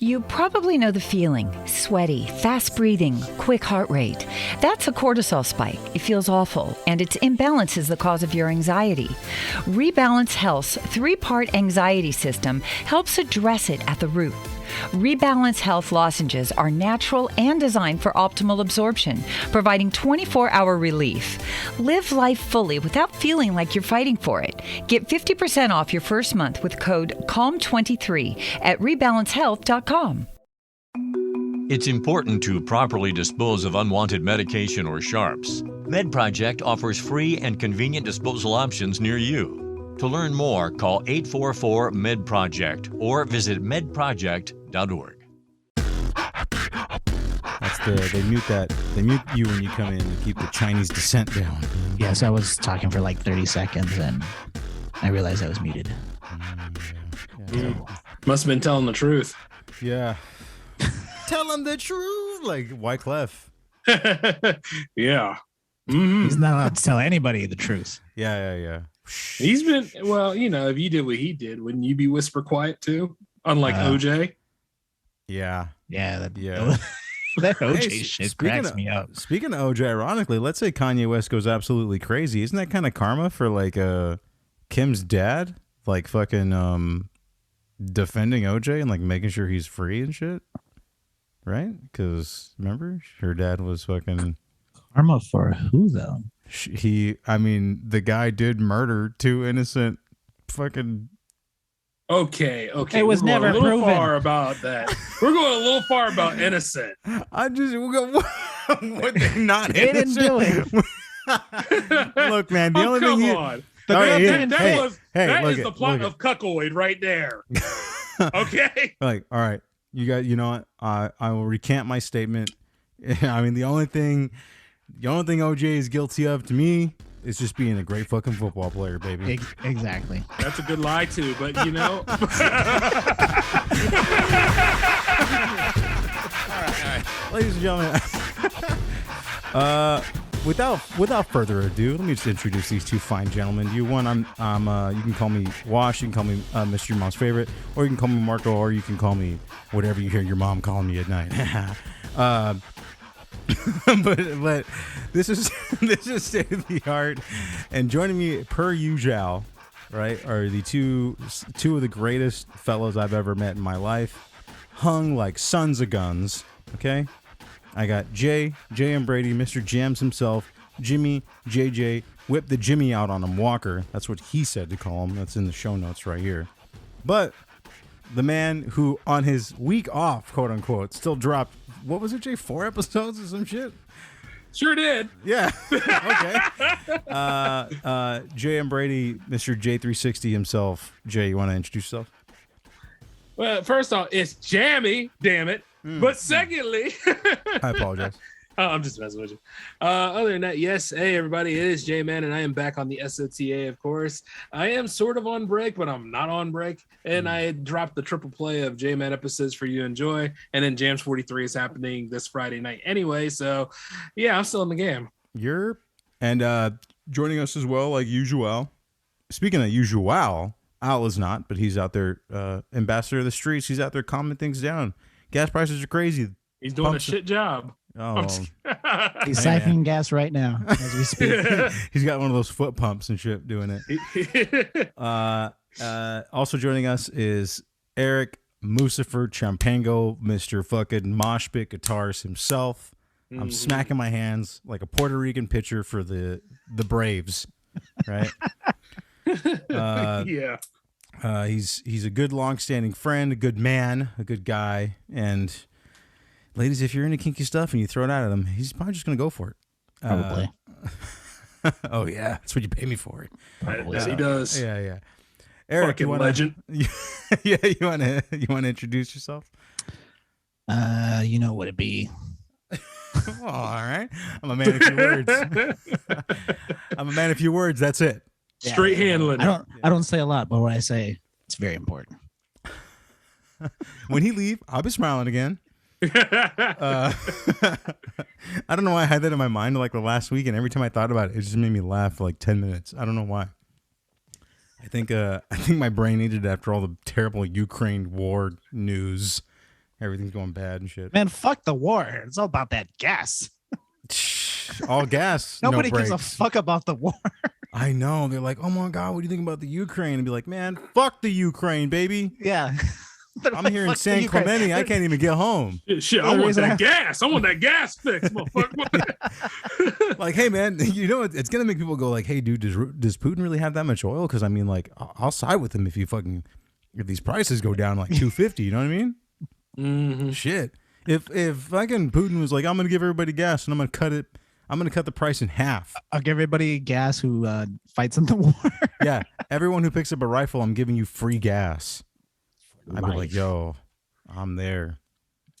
You probably know the feeling. Sweaty, fast breathing, quick heart rate. That's a cortisol spike. It feels awful, and its imbalance is the cause of your anxiety. Rebalance Health's 3-part anxiety system helps address it at the root. Rebalance Health lozenges are natural and designed for optimal absorption, providing 24-hour relief. Live life fully without feeling like you're fighting for it. Get 50% off your first month with code CALM23 at rebalancehealth.com. It's important to properly dispose of unwanted medication or sharps. MedProject offers free and convenient disposal options near you. To learn more, call 844-MED-PROJECT or visit medproject.org. That's they mute you when you come in to keep the Chinese descent down. Yes, I was talking for like 30 seconds and I realized I was muted. Must have been telling the truth. Yeah. Tell him the truth, like Wyclef. Yeah. He's not allowed to tell anybody the truth. Yeah. He's been, well, you know, if you did what he did, wouldn't you be whisper quiet too? Unlike OJ. Yeah. That OJ shit cracks me up. Speaking of OJ, ironically, let's say Kanye West goes absolutely crazy. Isn't that kind of karma for like Kim's dad? Like fucking defending OJ and like making sure he's free and shit? Right? Because remember, her dad was fucking... Karma for who, though? The guy did murder 2 innocent fucking... Okay. It was never a little proven. far about that. We're going a little far about innocent. Were they not They innocent? didn't do it. Look, man, the only come thing on. That is the plot of Cuckold right there. Okay? Like, all right, you know what? I will recant my statement. I mean, the only thing OJ is guilty of to me is just being a great fucking football player, baby. Exactly. That's a good lie too, but you know. all right. Ladies and gentlemen, without further ado, let me just introduce these 2 fine gentlemen. You can call me Wash, you can call me Mr. Your Mom's Favorite, or you can call me Marco, or you can call me whatever you hear your mom calling me at night. but this is state of the art, and joining me per usual, right, are the two of the greatest fellows I've ever met in my life, hung like sons of guns. Okay, I got Jay and Brady, Mr. Jams himself, Jimmy, JJ, whip the Jimmy out on him, Walker. That's what he said to call him. That's in the show notes right here. But the man who on his week off, quote unquote, still dropped, what was it, Jay? 4 episodes or some shit? Sure did. Yeah. Okay. Jay and Brady, Mr. J360 himself. Jay, you want to introduce yourself? Well, first off, it's jammy, damn it. But secondly, I apologize. I'm just messing with you. Other than that, yes. Hey, everybody, it is J-Man, and I am back on the SOTA, of course. I am sort of on break, but I'm not on break. And I dropped the triple play of J-Man episodes for you to enjoy. And then Jams 43 is happening this Friday night anyway. So, yeah, I'm still in the game. And joining us as well, like usual. Speaking of usual, Al is not, but he's out there, ambassador of the streets. He's out there calming things down. Gas prices are crazy. He's doing a shit job. Oh, he's siphoning gas right now as we speak. He's got one of those foot pumps and shit doing it. Also joining us is Eric Musifer Champango, Mr. fucking mosh pit guitarist himself. I'm smacking my hands like a Puerto Rican pitcher for the Braves, right? Yeah. He's a good long-standing friend, a good man, a good guy, and ladies, if you're into kinky stuff and you throw it out at him, he's probably just going to go for it. Probably. Oh, yeah. That's what you pay me for. Probably. Yes, he does. Yeah. Eric, fucking legend. Yeah, you want to introduce yourself? You know what it be. Oh, all right. I'm a man of few words. I'm a man of few words. That's it. Straight handling. I don't say a lot, but what I say, it's very important. When he leave, I'll be smiling again. I don't know why I had that in my mind like the last week, and every time I thought about it, it just made me laugh for like 10 minutes. I don't know why. I think my brain needed it after all the terrible Ukraine war news Everything's going bad and shit. Man, fuck the war. It's all about that gas. All gas. Nobody no gives a brakes. fuck about the war. I know. They're like, oh my God, what do you think about the Ukraine? And be like, man, fuck the Ukraine, baby. Yeah. I'm here in San Clemente. I can't even get home. Shit, I want that gas. I want that gas fix, motherfucker. Like, hey, man, you know, it's going to make people go like, hey, dude, does Putin really have that much oil? Because, I mean, like, I'll side with him if these prices go down like 250, you know what I mean? Mm-hmm. Shit. If fucking Putin was like, I'm going to give everybody gas and I'm going to cut the price in half. I'll give everybody gas who fights in the war. Yeah. Everyone who picks up a rifle, I'm giving you free gas. I'd be like, yo, I'm there.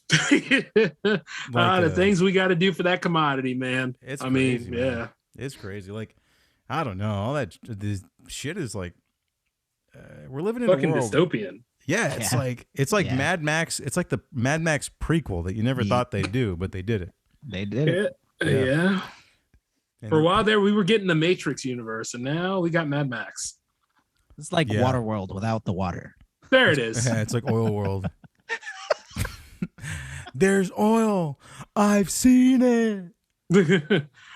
The things we got to do for that commodity, man. It's I crazy, mean, man. yeah. It's crazy. Like, I don't know. All that this shit is like, we're living in Fucking a world. dystopian. Yeah, it's like Yeah. Mad Max. It's like the Mad Max prequel that you never thought they'd do, but they did it. They did it. Yeah. And For a while there, we were getting the Matrix universe, and now we got Mad Max. It's like Yeah. Waterworld without the water. There it is. Yeah, it's like Oil World. There's oil. I've seen it.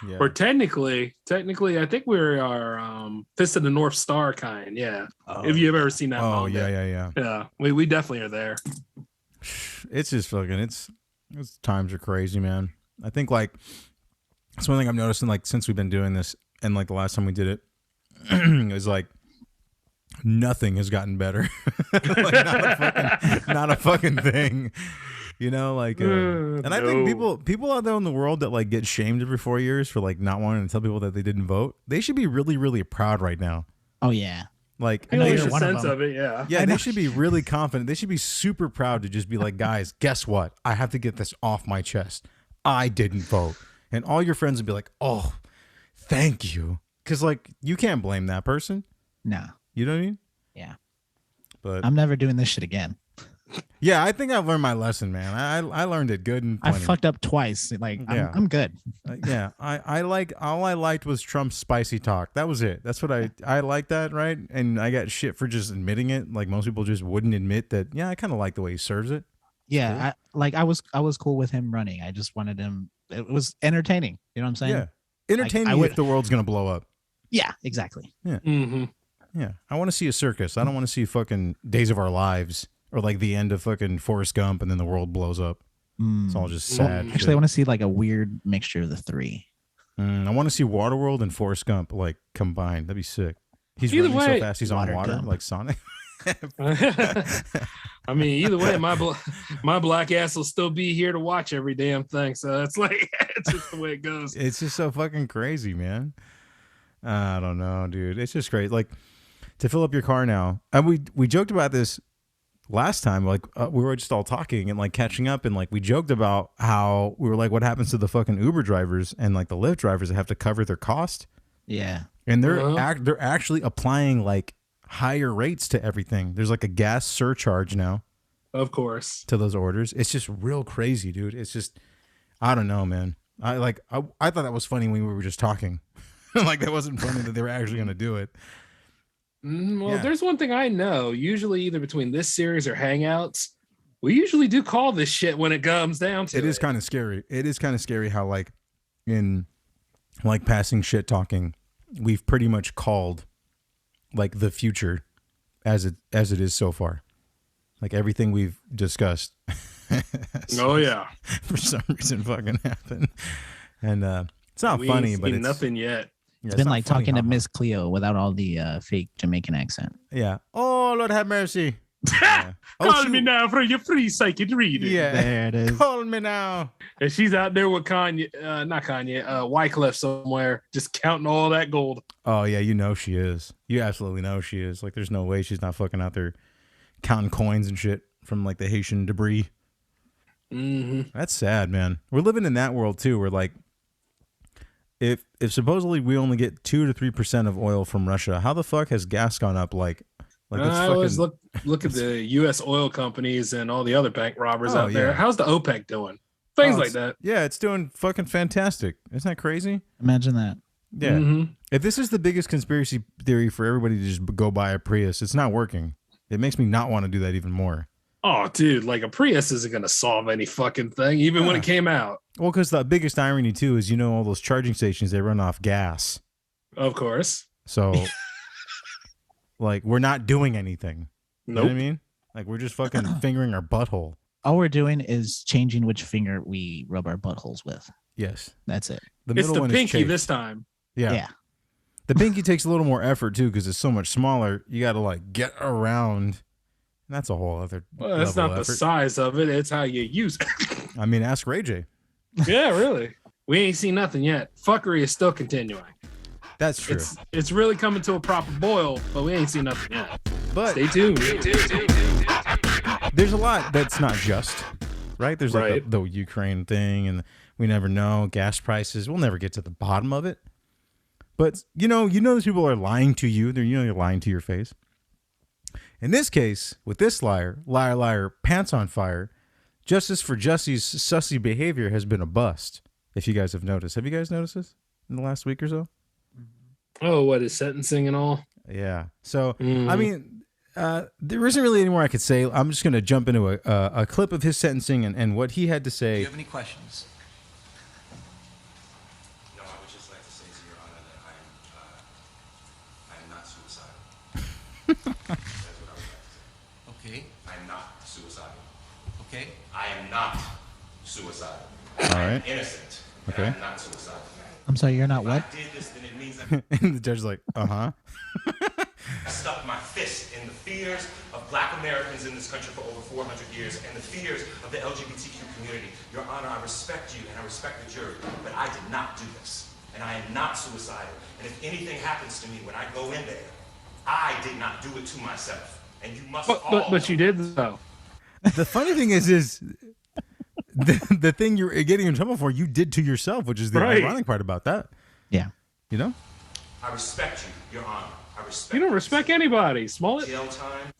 Yeah. Or technically, I think we are Fist of the North Star kind. Yeah. If you've ever seen that. Oh manga. yeah. Yeah. We definitely are there. It's just fucking. It's times are crazy, man. I think like that's one thing I'm noticing. Like since we've been doing this, and like the last time we did it, it was like nothing has gotten better. Like not a fucking thing. You know, like, and I think people out there in the world that like get shamed every 4 years for like not wanting to tell people that they didn't vote, they should be really, really proud right now. Oh yeah. Like, I know they there's should, a one of sense them. of it. Yeah. yeah, they should be really confident. They should be super proud to just be like, guys, guess what? I have to get this off my chest. I didn't vote, and all your friends would be like, oh, thank you, because like you can't blame that person. No. You know what I mean? Yeah. But I'm never doing this shit again. yeah, I think I've learned my lesson, man. I learned it good and I plenty. fucked up twice. Like Yeah. I'm good. Yeah, I like all I liked was Trump's spicy talk. That was it. That's what I like that, right? And I got shit for just admitting it. Like most people just wouldn't admit that. Yeah, I kind of like the way he serves it. Yeah. I was cool with him running. I just wanted him. It was entertaining. You know what I'm saying? Yeah, entertain I me would- if the world's gonna blow up. Yeah. Exactly. Mm-hmm. Yeah, I want to see a circus. I don't want to see fucking Days of Our Lives or like the end of fucking Forrest Gump and then the world blows up. It's all just sad. Actually, I want to see like a weird mixture of the three. I want to see Waterworld and Forrest Gump like combined. That'd be sick. He's Either running way- so fast he's on Water water Gump. like Sonic. I mean, either way, my black ass will still be here to watch every damn thing. So it's like it's just the way it goes. It's just so fucking crazy, man. I don't know, dude. It's just great. Like to fill up your car now. And we joked about this last time. Like we were just all talking and like catching up, and like we joked about how we were like, what happens to the fucking Uber drivers and like the Lyft drivers that have to cover their cost, Yeah. and they're actually applying like higher rates to everything. There's like a gas surcharge now Of course. to those orders. It's just real crazy, dude. It's just I don't know, man. I thought that was funny when we were just talking. Like that wasn't funny that they were actually gonna do it. Well, Yeah. there's one thing I know. Usually, either between this series or Hangouts, we usually do call this shit when it comes down to it. It is kind of scary. It is kind of scary how like in like passing shit talking, we've pretty much called like the future as it is so far. Like everything we've discussed. Oh yeah, For some reason fucking happened. And it's not we funny, ain't but seen it's nothing yet. yeah, It's been not like funny talking to how- Miss Cleo without all the fake Jamaican accent. Yeah. Oh Lord have mercy. Yeah. Oh, Call shoot. me now for your free psychic reading. Yeah. There it is. Call me now. And she's out there with Kanye, not Kanye, Wyclef somewhere, just counting all that gold. Oh yeah, you know she is. You absolutely know she is. Like there's no way she's not fucking out there counting coins and shit from like the Haitian debris. Mm-hmm. That's sad, man. We're living in that world too, where like if supposedly we only get 2 to 3% of oil from Russia, how the fuck has gas gone up like it's I always fucking look at the U.S. oil companies and all the other bank robbers Oh, out there. yeah. How's the OPEC doing? Things Oh, like it's- that. Yeah, it's doing fucking fantastic. Isn't that crazy? Imagine that. Yeah. Mhm. If this is the biggest conspiracy theory for everybody to just go buy a Prius, it's not working. It makes me not want to do that even more. Oh, dude, like a Prius isn't going to solve any fucking thing, even when it came out. Well, because the biggest irony, too, is, all those charging stations, they run off gas. Of course. So, like, we're not doing anything. You know what I mean? Like, we're just fucking fingering our butthole. All we're doing is changing which finger we rub our buttholes with. Yes. That's it. It's the pinky this time. Yeah. The pinky takes a little more effort, too, because it's so much smaller. You got to, like, get around. And that's a whole other Well, that's not the size of it. It's how you use it. I mean, ask Ray J. Yeah, really. We ain't seen nothing yet. Fuckery is still continuing. That's true. It's really coming to a proper boil, but we ain't seen nothing yet. But stay tuned. There's a lot that's not just, right? There's like the Ukraine thing, and we never know. Gas prices. We'll never get to the bottom of it. But, those people are lying to you. They're lying to your face. In this case, with this liar, pants on fire, justice for Jussie's sussy behavior has been a bust, if you guys have noticed. Have you guys noticed this in the last week or so? Oh, what, his sentencing and all? Yeah. So, I mean, there isn't really any more I could say. I'm just going to jump into a clip of his sentencing and what he had to say. Do you have any questions? No, I would just like to say to Your Honor that I am not suicidal. That's what I would like to say. Okay. I'm not suicidal. Okay. I am not suicidal. All right. I'm innocent. Okay. I'm not suicidal. I'm sorry, you're not what? If I did this, then it means that And the judge's like, I stuck my fist in the fears of Black Americans in this country for over 400 years and the fears of the LGBTQ community. Your Honor, I respect you and I respect the jury, but I did not do this. And I am not suicidal. And if anything happens to me when I go in there, I did not do it to myself. And you must But you did, though. the funny thing is the thing you're getting in trouble for, you did to yourself, which is the ironic part about that. Yeah. I respect you, Your Honor. I respect you. Don't respect anybody, Smollett. Jail time.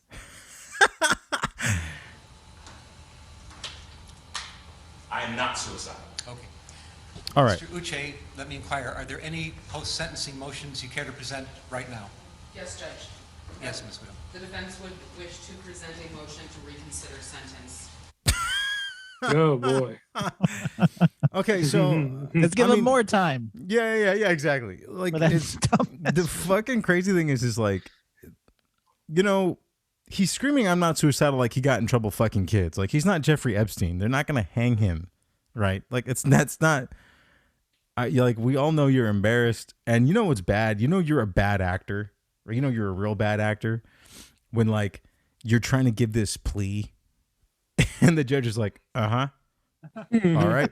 I am not suicidal. Okay. All right. Mr. Uche, let me inquire, are there any post-sentencing motions you care to present right now? Yes, Judge. Yes, Ms. Will. The defense would wish to present a motion to reconsider sentence. Oh, boy. Okay, so let's give him more time. Yeah, exactly. Like, the fucking crazy thing is like, he's screaming, "I'm not suicidal," like he got in trouble fucking kids. Like, he's not Jeffrey Epstein. They're not gonna hang him, right? Like, that's not. Like, we all know you're embarrassed, and what's bad. You're a bad actor, or you're a real bad actor when like you're trying to give this plea. And the judge is like, all right.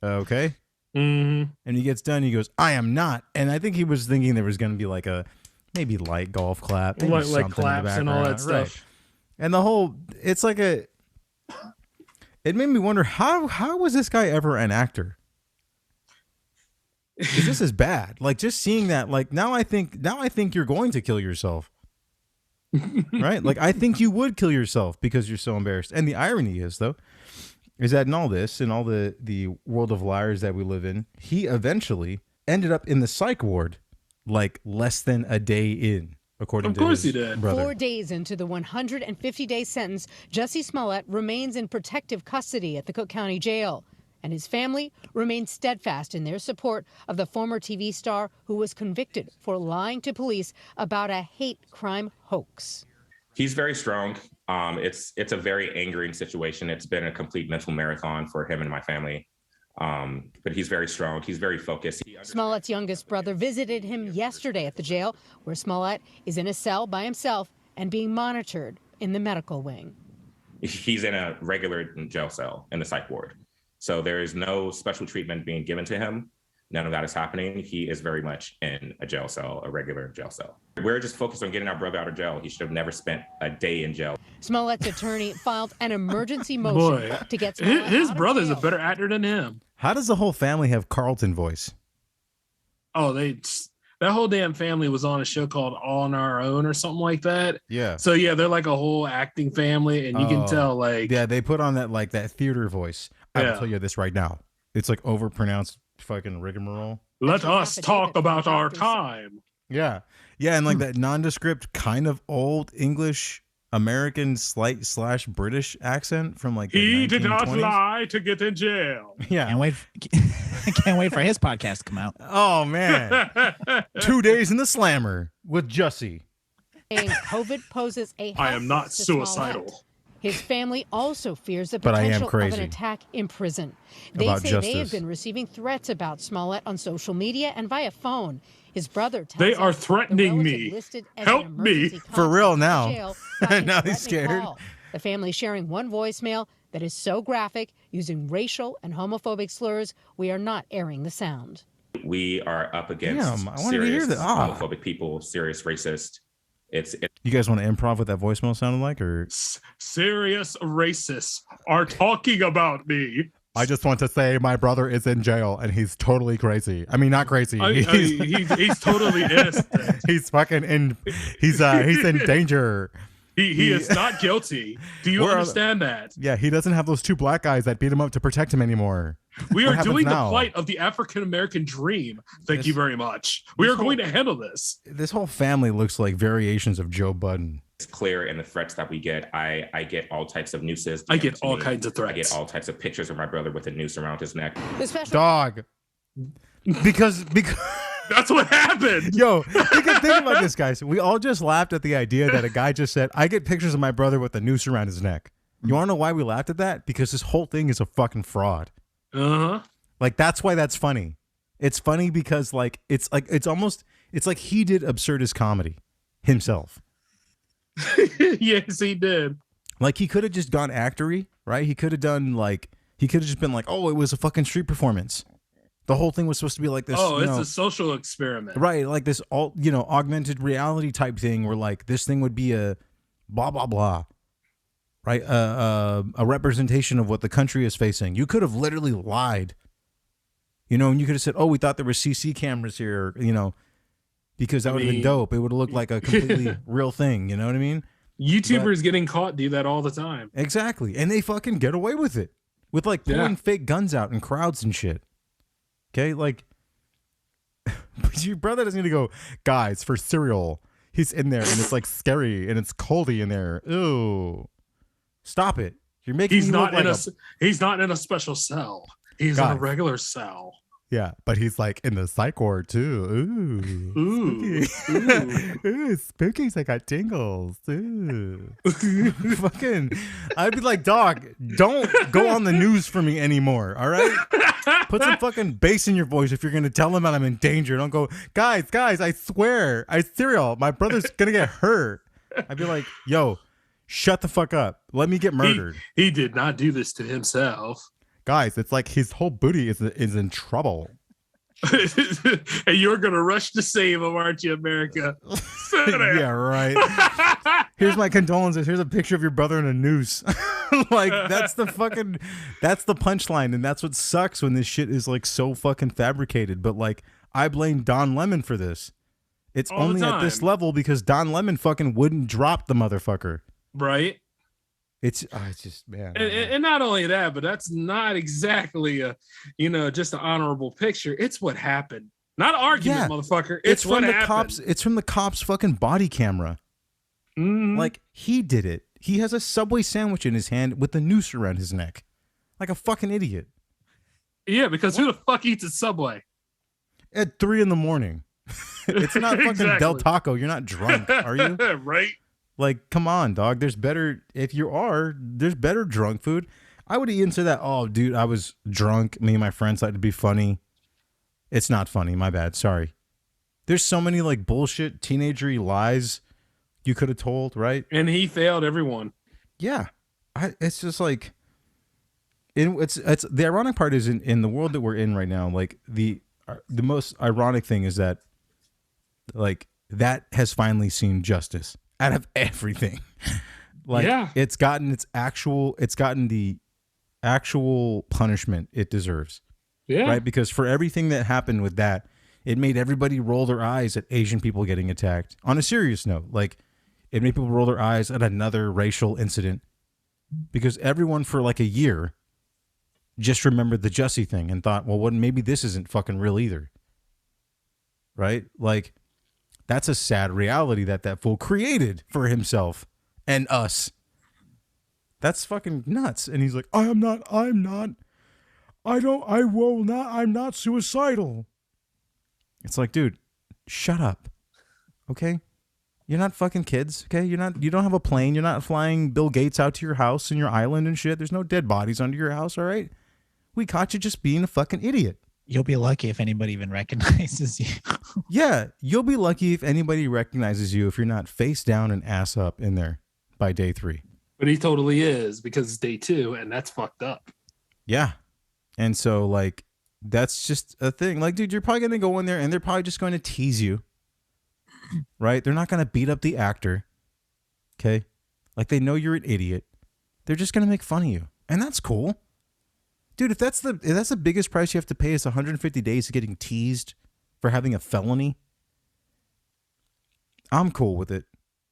Okay. Mm-hmm. And he gets done. He goes, "I am not." And I think he was thinking there was going to be like a maybe light golf clap. Maybe like claps and all that stuff. Right. And the whole, it's like it made me wonder, how was this guy ever an actor? Because this is bad. Like, just seeing that, like, now I think you're going to kill yourself. Right? Like, I think you would kill yourself because you're so embarrassed. And the irony is, though, is that in all this, in all the world of liars that we live in, he eventually ended up in the psych ward like less than a day in, according to his brother. 4 days into the 150-day sentence, Jussie Smolett remains in protective custody at the Cook County Jail. And his family remains steadfast in their support of the former TV star who was convicted for lying to police about a hate crime hoax. He's very strong. It's a very angering situation. It's been a complete mental marathon for him and my family. But he's very strong. He's very focused. Smollett's youngest brother visited him yesterday at the jail, where Smolett is in a cell by himself and being monitored in the medical wing. He's in a regular jail cell in the psych ward. So there is no special treatment being given to him. None of that is happening. He is very much in a jail cell, a regular jail cell. We're just focused on getting our brother out of jail. He should have never spent a day in jail. Smollett's attorney filed an emergency motion to get Smolett his out brother's of a jail. better actor than him. How does the whole family have Carlton voice? Oh, that whole damn family was on a show called On Our Own or something like that. Yeah. So yeah, they're like a whole acting family, and you can tell like they put on that theater voice. I will tell you this right now. It's like overpronounced fucking rigmarole. Let us talk about our time. Yeah. Yeah, and like that nondescript kind of old English American / British accent from like the He did not 1920s. lie to get in jail. Yeah. Can't wait for his podcast to come out. Oh man. 2 days in the slammer with Jussie. COVID poses a I am not health risk to Smollett. suicidal. His family also fears the But I am potential of crazy an attack in prison. They about say they have justice. been receiving threats about Smollett on social media and via phone. His brother tells They are us the threatening relative me. listed as Help an me. emergency For real contact now. in jail got a Now he's threatening scared. call. The family sharing one voicemail that is so graphic, using racial and homophobic slurs, we are not airing the sound. We are up against Damn, I wanted to hear serious that. Ah. homophobic people, serious racist. You guys want to improv what that voicemail sounded like, or Serious racists are talking about me. I just want to say my brother is in jail and he's totally crazy. I mean, not crazy. He's totally innocent. He's fucking in. He's in danger. He is not guilty. Do you understand that? Yeah, he doesn't have those two black guys that beat him up to protect him anymore. We What are happens doing now? the plight of the African American dream. Thank This- you very much. We this are going to handle this. This whole family looks like variations of Joe Budden. It's clear in the threats that we get. I get all types of nooses. I get DM'd to all me. kinds of threats. I get all types of pictures of my brother with a noose around his neck. Dog. Because that's what happened. Yo, think about this, guys. We all just laughed at the idea that a guy just said, I get pictures of my brother with a noose around his neck. You want to know why we laughed at that? Because this whole thing is a fucking fraud. Uh-huh. Like, that's why that's funny. It's funny because it's like he did absurdist comedy himself. Yes, he did. Like, he could have just gone actory, right? He could have just been like, oh, it was a fucking street performance. The whole thing was supposed to be like this. Oh, it's a social experiment. Right, like this augmented reality type thing where like this thing would be a blah blah blah. Right? A representation of what the country is facing. You could have literally lied. And you could have said, "Oh, we thought there were CC cameras here," because that would have been dope. It would have looked like a completely real thing, you know what I mean? YouTubers getting caught do that all the time. Exactly. And they fucking get away with it. With like pulling fake guns out in crowds and shit. Okay, like, but your brother doesn't need to go, guys, for cereal. He's in there and it's like scary and it's coldy in there. Ooh, stop it! You're making. He's not in he's not in a special cell. He's in a regular cell. Yeah, but he's like in the psych ward too. Ooh, spooky. Ooh, spooky. I got tingles. Ooh, fucking. I'd be like, dog, don't go on the news for me anymore. All right. Put some fucking bass in your voice if you're gonna tell them that I'm in danger. Don't go, guys. I swear, cereal. My brother's gonna get hurt. I'd be like, yo, shut the fuck up. Let me get murdered. He did not do this to himself. Guys, it's like his whole booty is in trouble. And you're gonna rush to save him, aren't you, America? Yeah, right. Here's my condolences. Here's a picture of your brother in a noose. Like, that's the punchline, and that's what sucks when this shit is like so fucking fabricated. But like, I blame Don Lemon for this. It's all only at this level because Don Lemon fucking wouldn't drop the motherfucker. Right. It's just, man. And not only that, but that's not exactly just an honorable picture. It's what happened. Not an argument, motherfucker. It's what from the happened. cops. It's from the cops' fucking body camera. Mm-hmm. Like, he did it. He has a Subway sandwich in his hand with a noose around his neck, like a fucking idiot. Yeah, because who the fuck eats a Subway at 3 a.m? It's not fucking Del Taco. You're not drunk, are you? Right. Like, come on, dog. There's better drunk food. I would even say that, oh, dude, I was drunk. Me and my friends like to be funny. It's not funny. My bad. Sorry. There's so many like bullshit teenagery lies you could have told, right? And he failed everyone. Yeah. It's just like, it's the ironic part is in the world that we're in right now, like the most ironic thing is that like that has finally seen justice out of everything. Like, it's gotten the actual punishment it deserves. Yeah. Right? Because for everything that happened with that, it made everybody roll their eyes at Asian people getting attacked. On a serious note, like, it made people roll their eyes at another racial incident because everyone for like a year just remembered the Jussie thing and thought, well, maybe this isn't fucking real either. Right? Like, that's a sad reality that fool created for himself and us. That's fucking nuts. And he's like, I'm not suicidal. It's like, dude, shut up. Okay? You're not fucking kids, okay? You don't have a plane. You're not flying Bill Gates out to your house and your island and shit. There's no dead bodies under your house, all right? We caught you just being a fucking idiot. You'll be lucky if anybody even recognizes you. Yeah, you'll be lucky if anybody recognizes you if you're not face down and ass up in there by day 3. But he totally is, because it's day 2, and that's fucked up. Yeah. And so, like, that's just a thing. Like, dude, you're probably going to go in there and they're probably just going to tease you. Right? They're not going to beat up the actor. Okay? Like, they know you're an idiot. They're just going to make fun of you. And that's cool. Dude, if that's the biggest price you have to pay is 150 days of getting teased for having a felony, I'm cool with it.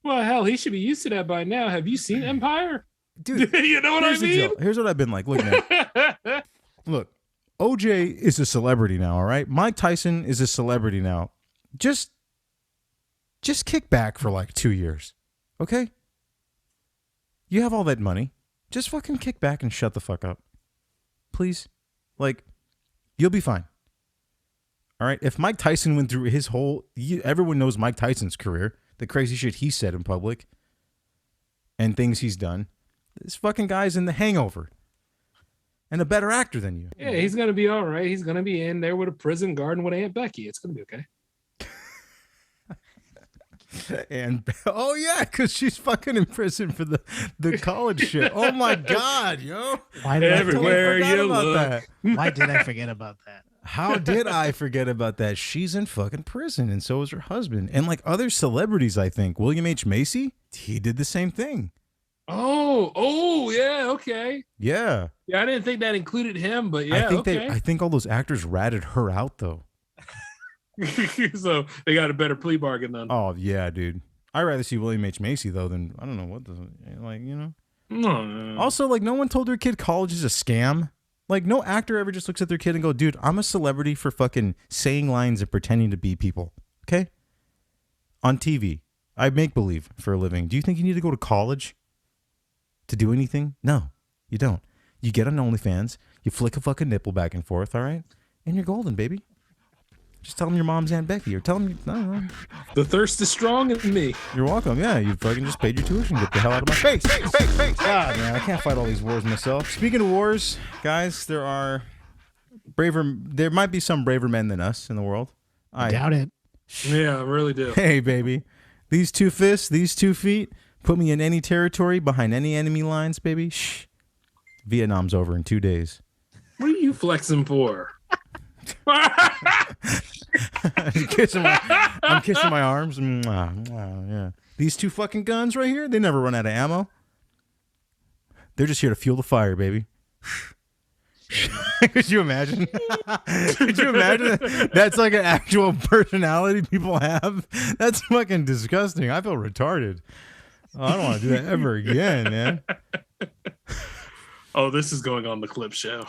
Well, hell, he should be used to that by now. Have you seen Empire? Dude, you know what I mean? Here's what I've been like. Look, man. Look, OJ is a celebrity now, all right? Mike Tyson is a celebrity now. Just kick back for like 2 years, okay? You have all that money. Just fucking kick back and shut the fuck up. Please. Like, you'll be fine. All right? If Mike Tyson went through his whole... everyone knows Mike Tyson's career, the crazy shit he said in public, and things he's done. This fucking guy's in The Hangover. And a better actor than you. Yeah, he's going to be all right. He's going to be in there with a prison guard and with Aunt Becky. It's going to be okay. And oh yeah, because she's fucking in prison for the college shit. Oh my god, yo! Why did Everywhere I you look. That? Why did I forget about that? How did I forget about that? She's in fucking prison, and so is her husband, and like other celebrities. I think William H. Macy, he did the same thing. Oh, yeah, okay. Yeah, I didn't think that included him, but yeah, I think all those actors ratted her out though. So they got a better plea bargain then. Oh yeah, dude. I'd rather see William H. Macy though than I don't know what the like, you know. No. Also, like, no one told their kid college is a scam. Like, no actor ever just looks at their kid and go, dude, I'm a celebrity for fucking saying lines and pretending to be people. Okay? On TV. I make believe for a living. Do you think you need to go to college to do anything? No, you don't. You get on OnlyFans, you flick a fucking nipple back and forth, all right? And you're golden, baby. Just tell them your mom's Aunt Becky, or tell them, I don't know. The thirst is strong in me. You're welcome. Yeah, you fucking just paid your tuition. Get the hell out of my face. God, man, I can't fight all these wars myself. Speaking of wars, guys, there might be some braver men than us in the world. I doubt it. Yeah, I really do. Hey, baby. These 2 fists, these 2 feet, put me in any territory, behind any enemy lines, baby. Shh. Vietnam's over in 2 days. What are you flexing for? I'm kissing my arms. Yeah. These 2 fucking guns right here, they never run out of ammo. They're just here to fuel the fire, baby. Could you imagine? Could you imagine? That's like an actual personality people have. That's fucking disgusting. I feel retarded. Oh, I don't want to do that ever again, man. Oh, this is going on the clip show.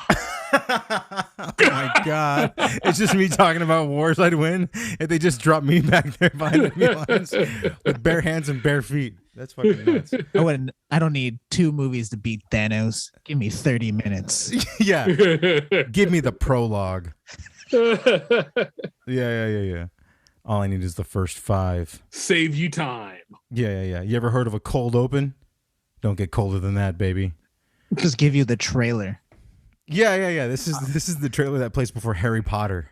Oh my god. It's just me talking about wars I'd win if they just drop me back there behind the lines with bare hands and bare feet. That's fucking nuts. I don't need 2 movies to beat Thanos. Give me 30 minutes. Yeah. Give me the prologue. Yeah. All I need is the first 5. Save you time. Yeah. You ever heard of a cold open? Don't get colder than that, baby. Just give you the trailer. Yeah. This is the trailer that plays before Harry Potter.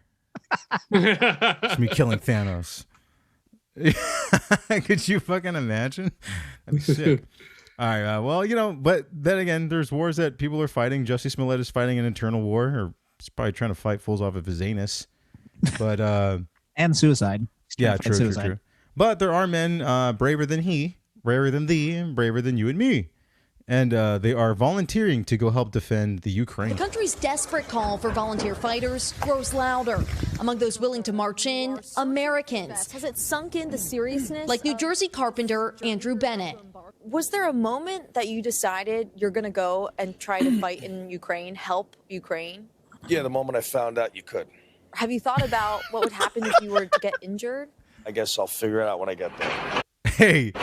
It's me killing Thanos. Could you fucking imagine? That'd be sick. All right. Well, you know, but then again, there's wars that people are fighting. Jussie Smolett is fighting an internal war, or he's probably trying to fight fools off of his anus. But and suicide. Yeah, true. But there are men braver than he, braver than thee, and braver than you and me. And they are volunteering to go help defend the Ukraine. The country's desperate call for volunteer fighters grows louder. Among those willing to march in, Americans. Has it sunk in the seriousness? Like New Jersey carpenter Andrew Bennett. Was there a moment that you decided you're going to go and try to fight in Ukraine, help Ukraine? Yeah, the moment I found out you could. Have you thought about what would happen if you were to get injured? I guess I'll figure it out when I get there. Hey,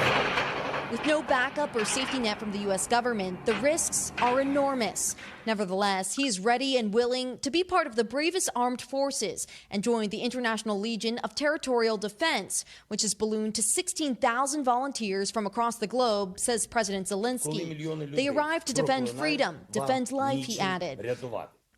With no backup or safety net from the U.S. government, the risks are enormous. Nevertheless, he is ready and willing to be part of the bravest armed forces and join the International Legion of Territorial Defense, which has ballooned to 16,000 volunteers from across the globe, says President Zelensky. They arrived to defend freedom, defend life, he added.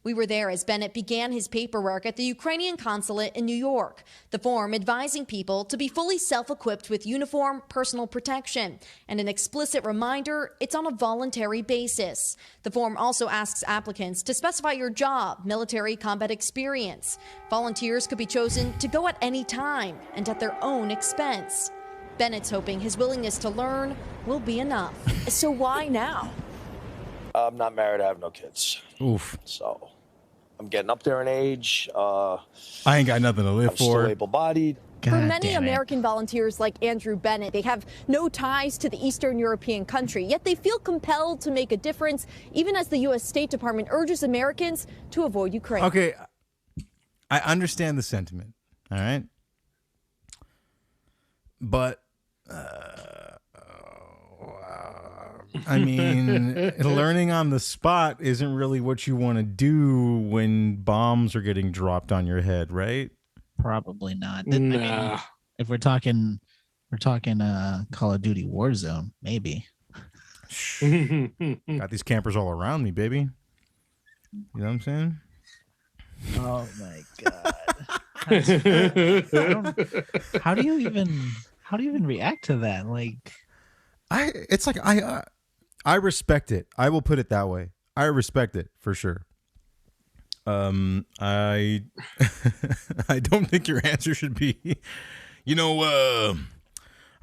We were there as Bennett began his paperwork at the Ukrainian consulate in New York, the form advising people to be fully self-equipped with uniform, personal protection, and an explicit reminder it's on a voluntary basis. The form also asks applicants to specify your job, military combat experience. Volunteers could be chosen to go at any time and at their own expense. Bennett's hoping his willingness to learn will be enough. So why now? I'm not married. I have no kids. Oof. So I'm getting up there in age. I ain't got nothing to live I'm for. still able-bodied. For many American volunteers like Andrew Bennett, they have no ties to the Eastern European country, yet they feel compelled to make a difference, even as the U.S. State Department urges Americans to avoid Ukraine. Okay, I understand the sentiment, all right? But, I mean, learning on the spot isn't really what you want to do when bombs are getting dropped on your head, right? Probably not. Nah. I mean, if we're talking Call of Duty Warzone, maybe. Got these campers all around me, baby. You know what I'm saying? Oh my god. How do you even react to that? Like, I respect it. I will put it that way. I respect it for sure. I I don't think your answer should be, I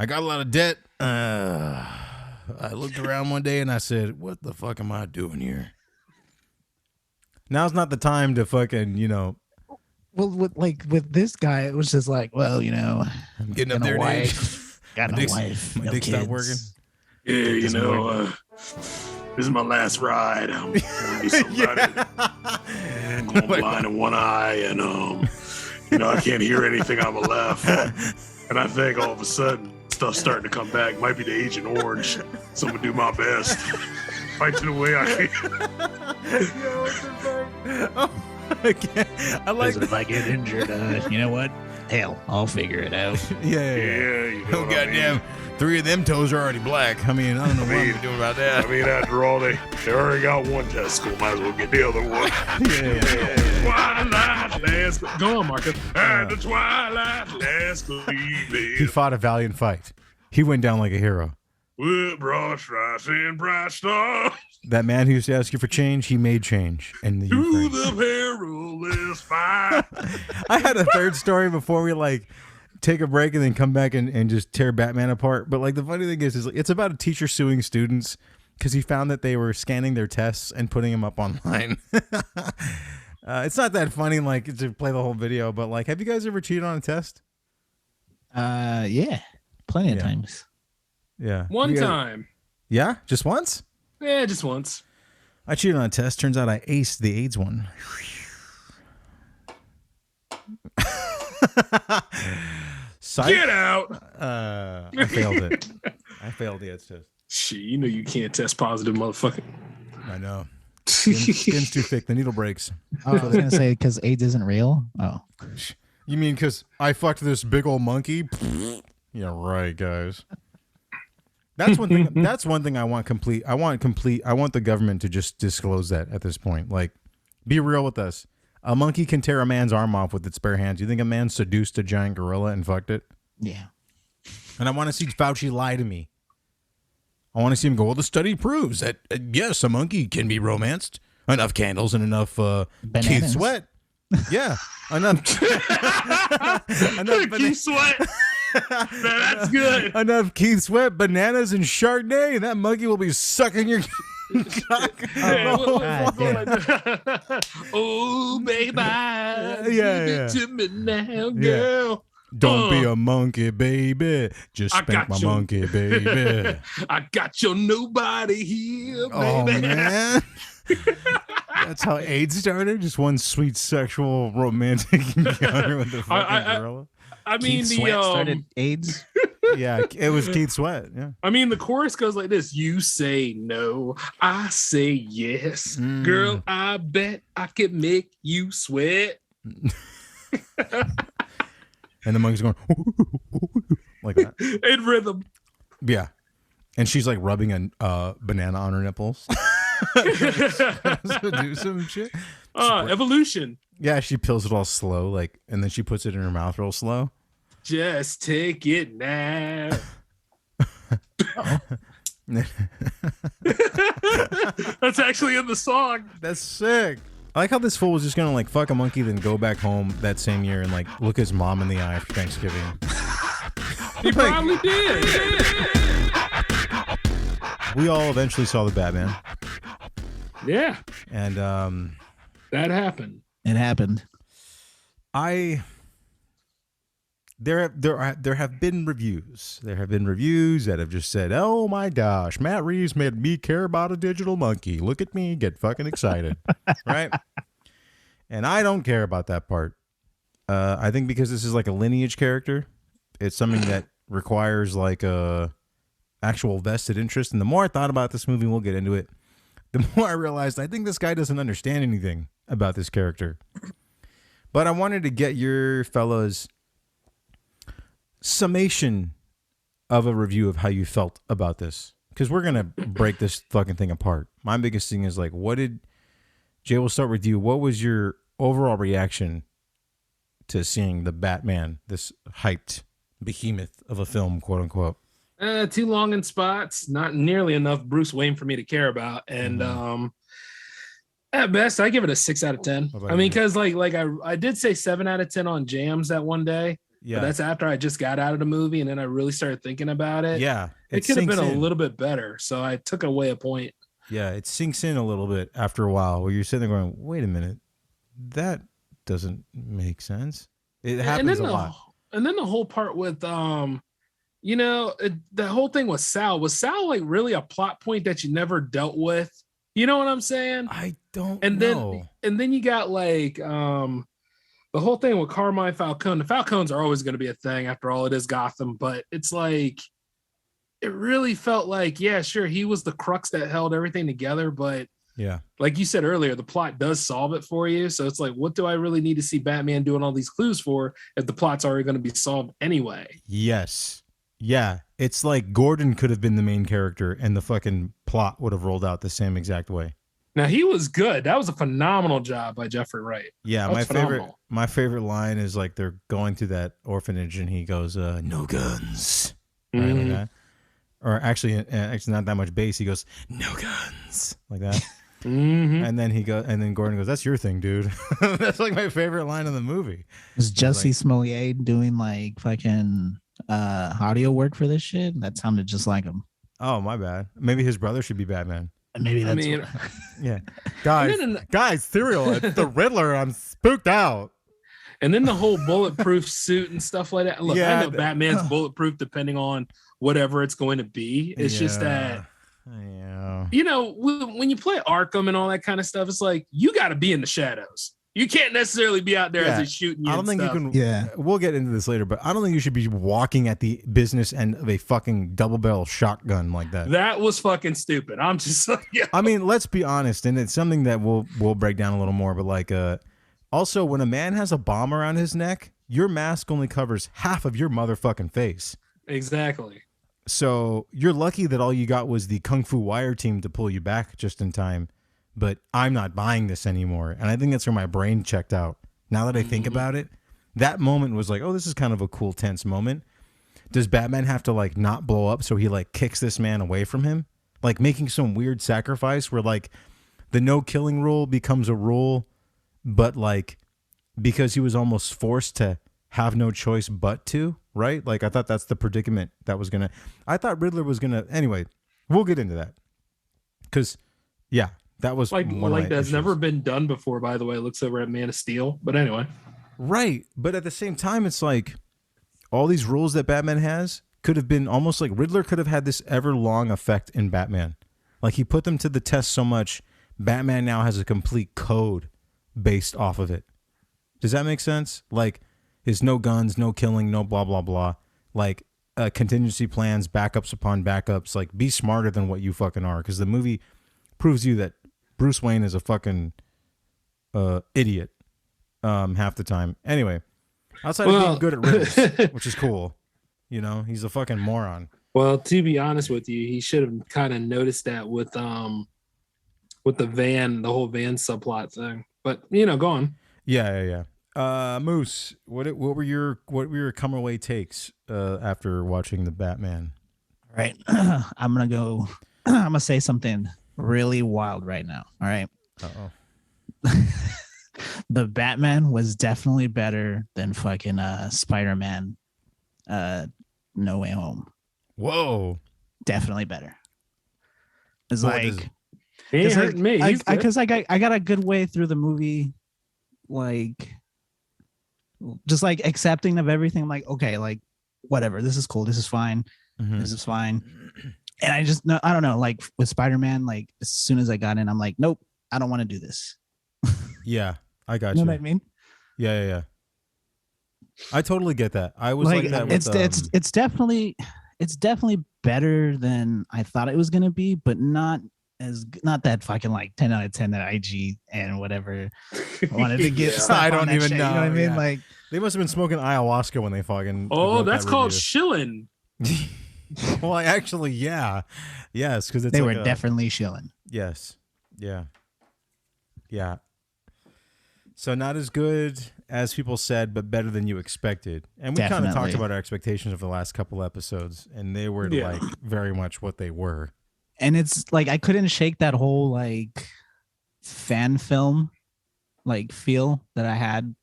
got a lot of debt. I looked around one day and I said, what the fuck am I doing here? Now's not the time to fucking, well, with this guy, it was just like, well, I'm getting up there in age. Got My a wife, my no dick stopped kids. working. Yeah, this is my last ride. I'm gonna be somebody. I'm going blind in one eye, and I can't hear anything on the left. And I think all of a sudden stuff's starting to come back. Might be the Agent Orange. So I'm gonna do my best. Fight to the way I can. I like If I get injured, you know what? Hell, I'll figure it out. Yeah. You know Oh, what I goddamn. mean? 3 of them toes are already black. I mean, I don't know what I'm doing about that. I mean, after all, they already got one testicle. Might as well get the other one. Twilight last. Go on, Marcus. At the twilight last evening. He fought a valiant fight. He went down like a hero. With broad stripes and bright stars. That man who used to ask you for change, he made change in the To Ukraine. the perilous fight. I had a third story before we take a break and then come back and just tear Batman apart. But the funny thing is it's about a teacher suing students because he found that they were scanning their tests and putting them up online. It's not that funny to play the whole video, but have you guys ever cheated on a test? Yeah, plenty of times. Yeah, One time. Yeah, just once. Yeah, just once. I cheated on a test. Turns out I aced the AIDS one. Get out. I failed it. I failed the AIDS test. Shit, you can't test positive, motherfucker. I know. Skin's too thick. The needle breaks. Oh, I was gonna say because AIDS isn't real. Oh, you mean because I fucked this big old monkey? Yeah, right, guys. That's one thing. That's one thing I want complete. I want the government to just disclose that at this point. Be real with us. A monkey can tear a man's arm off with its bare hands. You think a man seduced a giant gorilla and fucked it? yeah. And I want to see Fauci lie to me. I want to see him go, well, the study proves that, yes, a monkey can be romanced. Enough candles and enough Keith Sweat. Yeah. Enough Keith Sweat. That's good. Enough Keith Sweat, bananas, and Chardonnay, and that monkey will be sucking your cock. Oh, baby. Yeah. To me now, girl. Don't be a monkey, baby. Just spank my monkey, baby. I got your nobody here, baby. Oh, man. That's how AIDS started? Just one sweet sexual romantic encounter with the fucking gorilla? I mean, Keith Sweat started AIDS. Yeah, it was Keith Sweat. Yeah. I mean, the chorus goes like this: "You say no, I say yes, girl. I bet I could make you sweat." And the monkey's going like that in rhythm. Yeah, and she's like rubbing a banana on her nipples. Do some shit. Evolution. Yeah, she peels it all slow, like, and then she puts it in her mouth real slow. Just take it now. That's actually in the song. That's sick. I like how this fool was just gonna like fuck a monkey, then go back home that same year and like look his mom in the eye for Thanksgiving. He probably did. We all eventually saw the Batman. Yeah. And that happened. It happened. There have been reviews. There have been reviews that have just said, "Oh my gosh, Matt Reeves made me care about a digital monkey. Look at me, get fucking excited." Right? And I don't care about that part. I think because this is like a lineage character, it's something that requires like a actual vested interest. And the more I thought about this movie, we'll get into it, the more I realized I think this guy doesn't understand anything about this character. But I wanted to get your fellas' summation of a review of how you felt about this, because we're gonna break this fucking thing apart. My biggest thing is like, Jay, we'll start with you. What was your overall reaction to seeing the Batman, this hyped behemoth of a film, quote unquote? Too long in spots, not nearly enough Bruce Wayne for me to care about, and at best I give it a 6 out of 10. I mean, because like I did say 7 out of 10 on Jams that one day. Yeah, but that's after I just got out of the movie and then I really started thinking about it. Yeah, it could have been a little bit better, so I took away a point. Yeah, it sinks in a little bit after a while where you're sitting there going, "Wait a minute, that doesn't make sense." It happens a lot. And then the whole part with the whole thing with Sal. Was Sal like really a plot point that you never dealt with? You know what I'm saying? I don't know. And then you got like the whole thing with Carmine Falcone. The Falcones are always going to be a thing. After all, it is Gotham, but it's like it really felt like, yeah, sure, he was the crux that held everything together, but yeah, like you said earlier, the plot does solve it for you. So it's like, what do I really need to see Batman doing all these clues for if the plot's already going to be solved anyway? Yes. Yeah. It's like Gordon could have been the main character and the fucking plot would have rolled out the same exact way. Now, he was good. That was a phenomenal job by Jeffrey Wright. Yeah, my favorite line is like they're going through that orphanage and he goes, "No guns." Right, like that. Or actually not that much bass. He goes, "No guns," like that. And then Gordon goes, "That's your thing, dude." That's like my favorite line in the movie. Was Jussie Smolett doing like fucking audio work for this shit? That sounded just like him. Oh, my bad. Maybe his brother should be Batman. Maybe that's yeah. Guys, cereal. It's the Riddler. I'm spooked out. And then the whole bulletproof suit and stuff like that. Look, I know Batman's bulletproof depending on whatever it's going to be. It's just that, when you play Arkham and all that kind of stuff, it's like you got to be in the shadows. You can't necessarily be out there as he's shooting you. I don't think stuff. you can. Yeah, we'll get into this later, but I don't think you should be walking at the business end of a fucking double barrel shotgun like that. That was fucking stupid. I'm just like, I mean, let's be honest, and it's something that we'll break down a little more. But like, also, when a man has a bomb around his neck, your mask only covers half of your motherfucking face. Exactly. So you're lucky that all you got was the Kung Fu Wire team to pull you back just in time. But I'm not buying this anymore. And I think that's where my brain checked out. Now that I think about it, that moment was like, oh, this is kind of a cool, tense moment. Does Batman have to like not blow up so he like kicks this man away from him? Like making some weird sacrifice where like the no killing rule becomes a rule, but like because he was almost forced to have no choice but to, right? Like I thought that's the predicament that was going to, I thought Riddler was going to, anyway, we'll get into that. Because, yeah. That was like that's never been done before, by the way. It looks over at Man of Steel. But anyway. Right. But at the same time, it's like all these rules that Batman has could have been almost like Riddler could have had this ever-long effect in Batman. Like he put them to the test so much, Batman now has a complete code based off of it. Does that make sense? Like his no guns, no killing, no blah, blah, blah. Like contingency plans, backups upon backups. Like, be smarter than what you fucking are, because the movie proves you that Bruce Wayne is a fucking idiot half the time. Anyway, outside of being good at riddles, which is cool, you know, he's a fucking moron. Well, to be honest with you, he should have kind of noticed that with the van, the whole van subplot thing. But you know, go on. Yeah. Moose, what were your come away takes after watching the Batman? All right. I'm gonna say something really wild right now. All right. The Batman was definitely better than fucking Spider-Man No Way Home. Whoa. Definitely better. It's What like is- He ain't hurting me. He's good. because I got a good way through the movie, like just like accepting of everything. I'm like, okay, like whatever, this is cool, this is fine, this is fine. And I don't know, like with Spider-Man, like as soon as I got in, I'm like, nope, I don't want to do this. Yeah, I got You you. know what I mean? Yeah. I totally get that. I was like that with, it's definitely better than I thought it was gonna be, but not that fucking like 10 out of 10 that IG and whatever wanted to get. stuff I on don't that even shit, know. You know what I mean? Yeah. Like they must have been smoking ayahuasca when they fucking. Oh, wrote that's that called review. shilling. Well, actually, yeah, yes, because they were definitely shilling. Yes, yeah. So not as good as people said, but better than you expected. And we kind of talked Definitely. about our expectations of the last couple episodes, and they were Yeah. like very much what they were. And it's like I couldn't shake that whole like fan film like feel that I had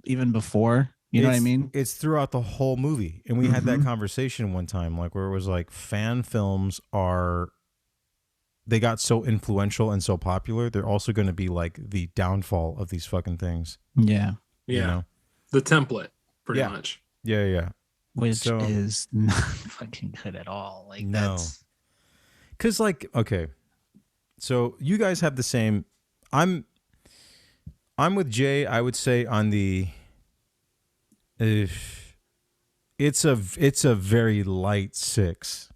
even before. You know what I mean? It's throughout the whole movie. And we had that conversation one time, like where it was like fan films they got so influential and so popular, they're also going to be like the downfall of these fucking things. Yeah. Yeah. You know? The template, pretty Yeah. much. Yeah. Which is not fucking good at all. Like No. that's Because, like, okay, so you guys have the same. I'm with Jay. I would say on the. It's a very light 6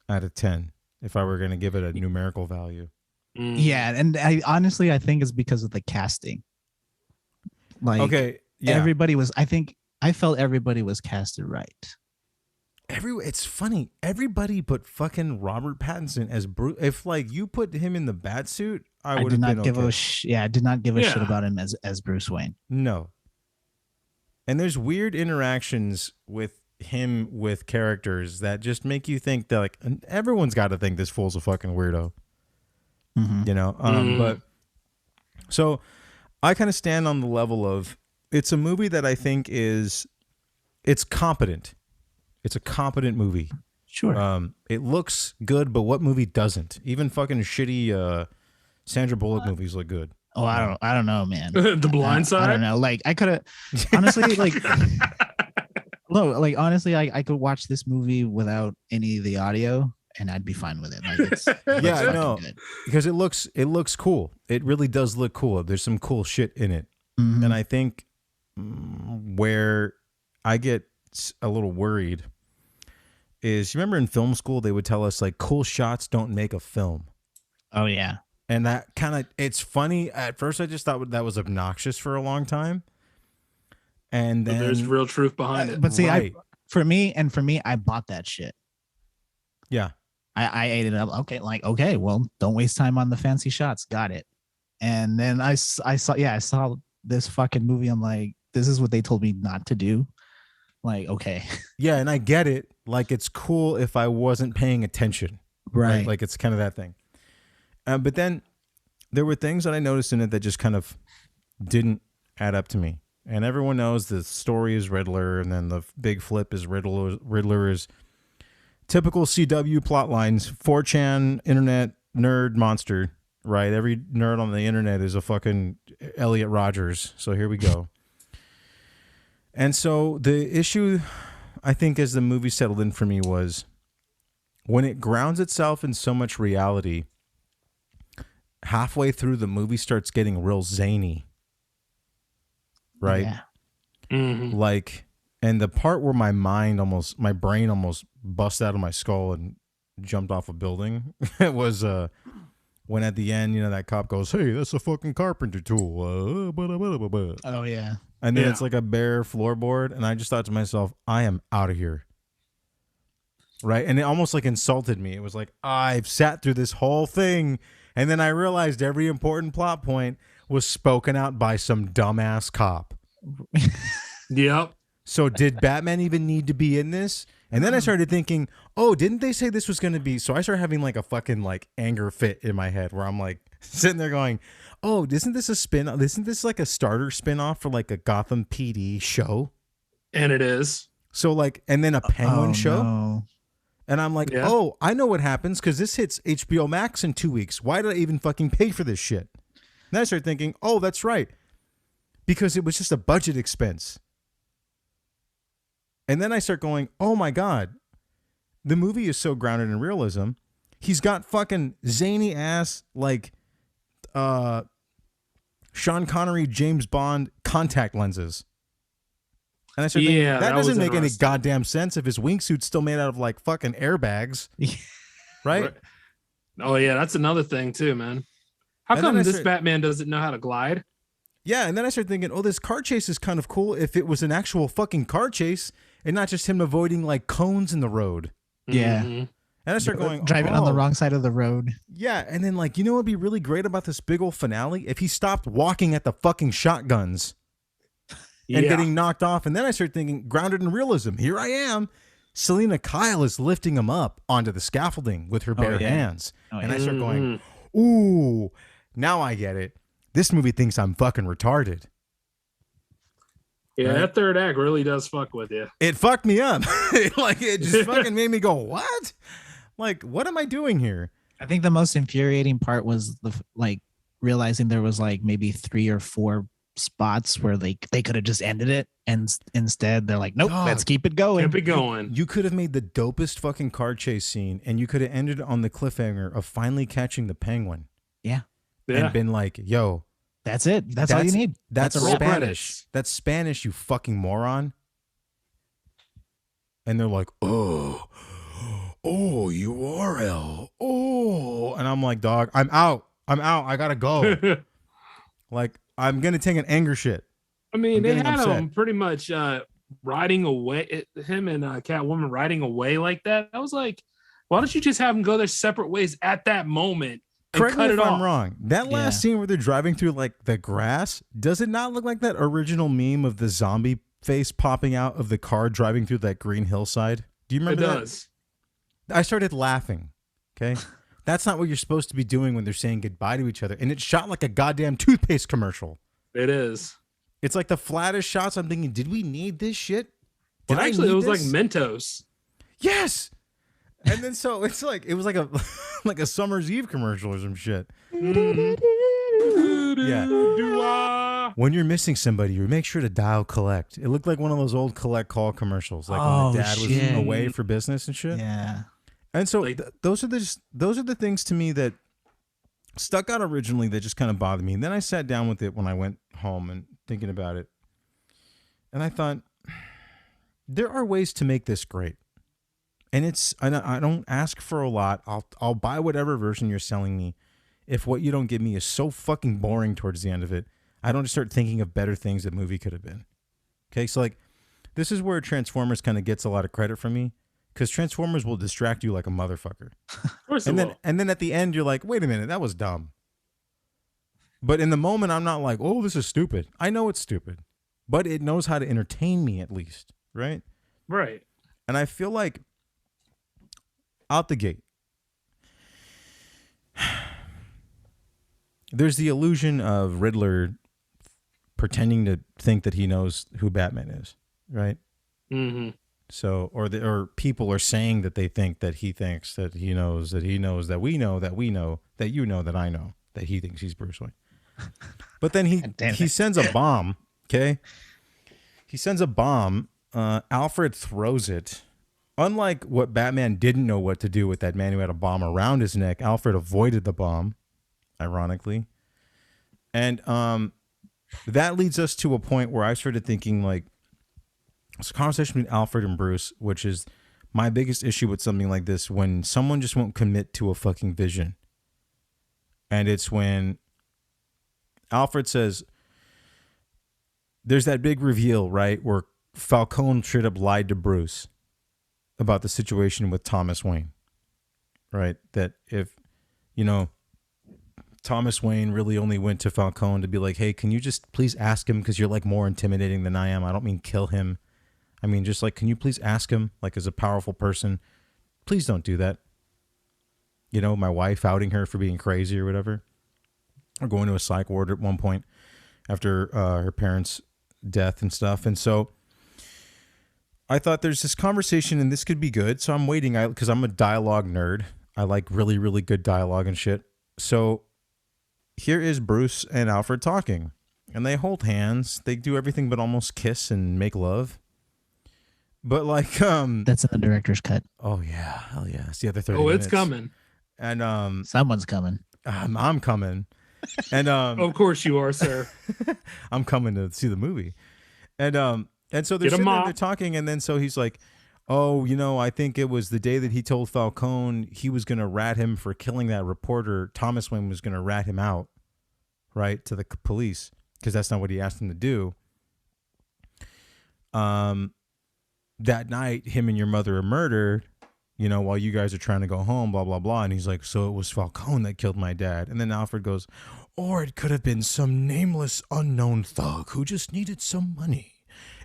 out of 10 if I were going to give it a numerical value. yeah, and I think it's because of the casting. Like Okay, yeah. I felt everybody was casted right. It's funny. Everybody but fucking Robert Pattinson as Bruce. If like you put him in the bat suit, I would did have not been give okay. I did not give a shit Yeah. about him as Bruce Wayne. No. And there's weird interactions with him with characters that just make you think that like everyone's got to think this fool's a fucking weirdo. You know? But so I kind of stand on the level of it's a movie that I think it's competent. It's a competent movie. Sure. It looks good, but what movie doesn't? Even fucking shitty Sandra Bullock movies look good. Oh, I don't know, man. The Blind Side? I don't know. Like I could have honestly like no, like honestly, I could watch this movie without any of the audio and I'd be fine with it. Like it's Yeah, I fucking know. good. Because it looks cool. It really does look cool. There's some cool shit in it. And I think where I get a little worried is, you remember in film school they would tell us like cool shots don't make a film. Oh yeah. And that kind of, it's funny. At first I just thought that was obnoxious for a long time. And But then there's real truth behind it. But see, Right. for me, I bought that shit. Yeah. I ate it up. Okay, well, don't waste time on the fancy shots. Got it. And then I saw this fucking movie. I'm like, this is what they told me not to do. Like, okay. Yeah, and I get it. Like, it's cool if I wasn't paying attention. Right. Like, it's kind of that thing. But then there were things that I noticed in it that just kind of didn't add up to me. And everyone knows the story is Riddler, and then the big flip is Riddler is typical CW plot lines. 4chan internet nerd monster, right? Every nerd on the internet is a fucking Elliot Rogers. So here we go. And so the issue, I think, as the movie settled in for me was when it grounds itself in so much reality, halfway through the movie starts getting real zany. Right? Yeah. Mm-hmm. Like And the part where my brain almost busted out of my skull and jumped off a building, it was when at the end, that cop goes, "Hey, that's a fucking carpenter tool." Oh yeah. And then it's like a bare floorboard, and I just thought to myself, I am out of here. Right? And it almost like insulted me. It was like, I've sat through this whole thing, and then I realized every important plot point was spoken out by some dumbass cop. Yep. So did Batman even need to be in this? And then I started thinking, oh, didn't they say this was going to be? So I started having like a fucking like anger fit in my head where I'm like sitting there going, oh, isn't this a spin? Isn't this like a starter spinoff for like a Gotham PD show? And it is. So like, and then a Penguin show. No. And I'm like, oh, I know what happens because this hits HBO Max in 2 weeks. Why did I even fucking pay for this shit? Then I started thinking, oh, that's right. Because it was just a budget expense. And then I start going, oh my God, the movie is so grounded in realism. He's got fucking zany ass, like Sean Connery, James Bond contact lenses. And I start thinking, that doesn't make any goddamn sense if his wingsuit's still made out of like fucking airbags. Right? Oh yeah, that's another thing too, man. How come this Batman doesn't know how to glide? Yeah, and then I started thinking, oh, this car chase is kind of cool if it was an actual fucking car chase and not just him avoiding like cones in the road. Yeah. And I started going, driving on the wrong side of the road. Yeah, and then like, what would be really great about this big old finale? If he stopped walking at the fucking shotguns and getting knocked off. And then I started thinking, grounded in realism. Here I am. Selena Kyle is lifting him up onto the scaffolding with her bare hands. And I start going, ooh, now I get it. This movie thinks I'm fucking retarded. Yeah, that third act really does fuck with you. It fucked me up. Like, it just fucking made me go, what? Like, what am I doing here? I think the most infuriating part was realizing there was like maybe 3 or 4 spots where they could have just ended it, and instead they're like, nope, let's keep it going. Keep it going. You could have made the dopest fucking car chase scene, and you could have ended on the cliffhanger of finally catching the Penguin. Yeah. And been like, yo, that's it. That's all you need. That's a Spanish. That's Spanish, you fucking moron. And they're like, oh, URL. Oh. And I'm like, dog, I'm out. I gotta go. Like, I'm gonna take an anger shit. I mean, they had him pretty much riding away, him and Catwoman riding away like that. I was like, why don't you just have them go their separate ways at that moment? Correct me if I'm wrong. That last scene where they're driving through like the grass, does it not look like that original meme of the zombie face popping out of the car driving through that green hillside? Do you remember that? It does. I started laughing. Okay. That's not what you're supposed to be doing when they're saying goodbye to each other. And it's shot like a goddamn toothpaste commercial. It is. It's like the flattest shots. I'm thinking, did we need this shit? Well, actually, it was like Mentos. Yes. And then so it's like it was like a like a Summer's Eve commercial or some shit. Yeah. When you're missing somebody, you make sure to dial collect. It looked like one of those old collect call commercials, like when the dad was away for business and shit. Yeah. And so those are the things to me that stuck out originally that just kind of bothered me. And then I sat down with it when I went home and thinking about it. And I thought, there are ways to make this great. And I don't ask for a lot. I'll buy whatever version you're selling me. If what you don't give me is so fucking boring towards the end of it, I don't just start thinking of better things that movie could have been. Okay, so like, this is where Transformers kind of gets a lot of credit from me, because Transformers will distract you like a motherfucker. Of course and then at the end you're like, wait a minute, that was dumb. But in the moment I'm not like, oh, this is stupid. I know it's stupid, but it knows how to entertain me at least, right? Right. And I feel like out the gate, there's the illusion of Riddler pretending to think that he knows who Batman is, right? Mm-hmm. So, or people are saying that they think that he thinks that he knows that we know that you know that I know that he thinks he's Bruce Wayne. But then he sends a bomb. Okay, he sends a bomb. Alfred throws it. Unlike what Batman didn't know what to do with that man who had a bomb around his neck, Alfred avoided the bomb, ironically. And that leads us to a point where I started thinking, like, It's a conversation between Alfred and Bruce, which is my biggest issue with something like this, when someone just won't commit to a fucking vision. And it's when Alfred says, there's that big reveal, right, where Falcone straight up lied to Bruce about the situation with Thomas Wayne, right? That if, Thomas Wayne really only went to Falcone to be like, hey, can you just please ask him, because you're like more intimidating than I am. I don't mean kill him. I mean, just like, can you please ask him, like, as a powerful person, please don't do that. My wife outing her for being crazy or whatever, or going to a psych ward at one point after her parents' death and stuff. And so I thought there's this conversation and this could be good. So I'm waiting, because I'm a dialogue nerd. I like really, really good dialogue and shit. So here is Bruce and Alfred talking, and they hold hands. They do everything but almost kiss and make love. But like, that's in the director's cut. Oh yeah, hell yeah! It's the other 30 Oh, minutes. it's coming. And someone's coming. I'm coming. And of course you are, sir. I'm coming to see the movie. And so they're sitting there, they're talking, and then so he's like, oh, I think it was the day that he told Falcone he was going to rat him for killing that reporter. Thomas Wayne was going to rat him out, right, to the police, because that's not what he asked him to do. That night, him and your mother are murdered, while you guys are trying to go home, blah, blah, blah. And he's like, so it was Falcone that killed my dad. And then Alfred goes, or it could have been some nameless, unknown thug who just needed some money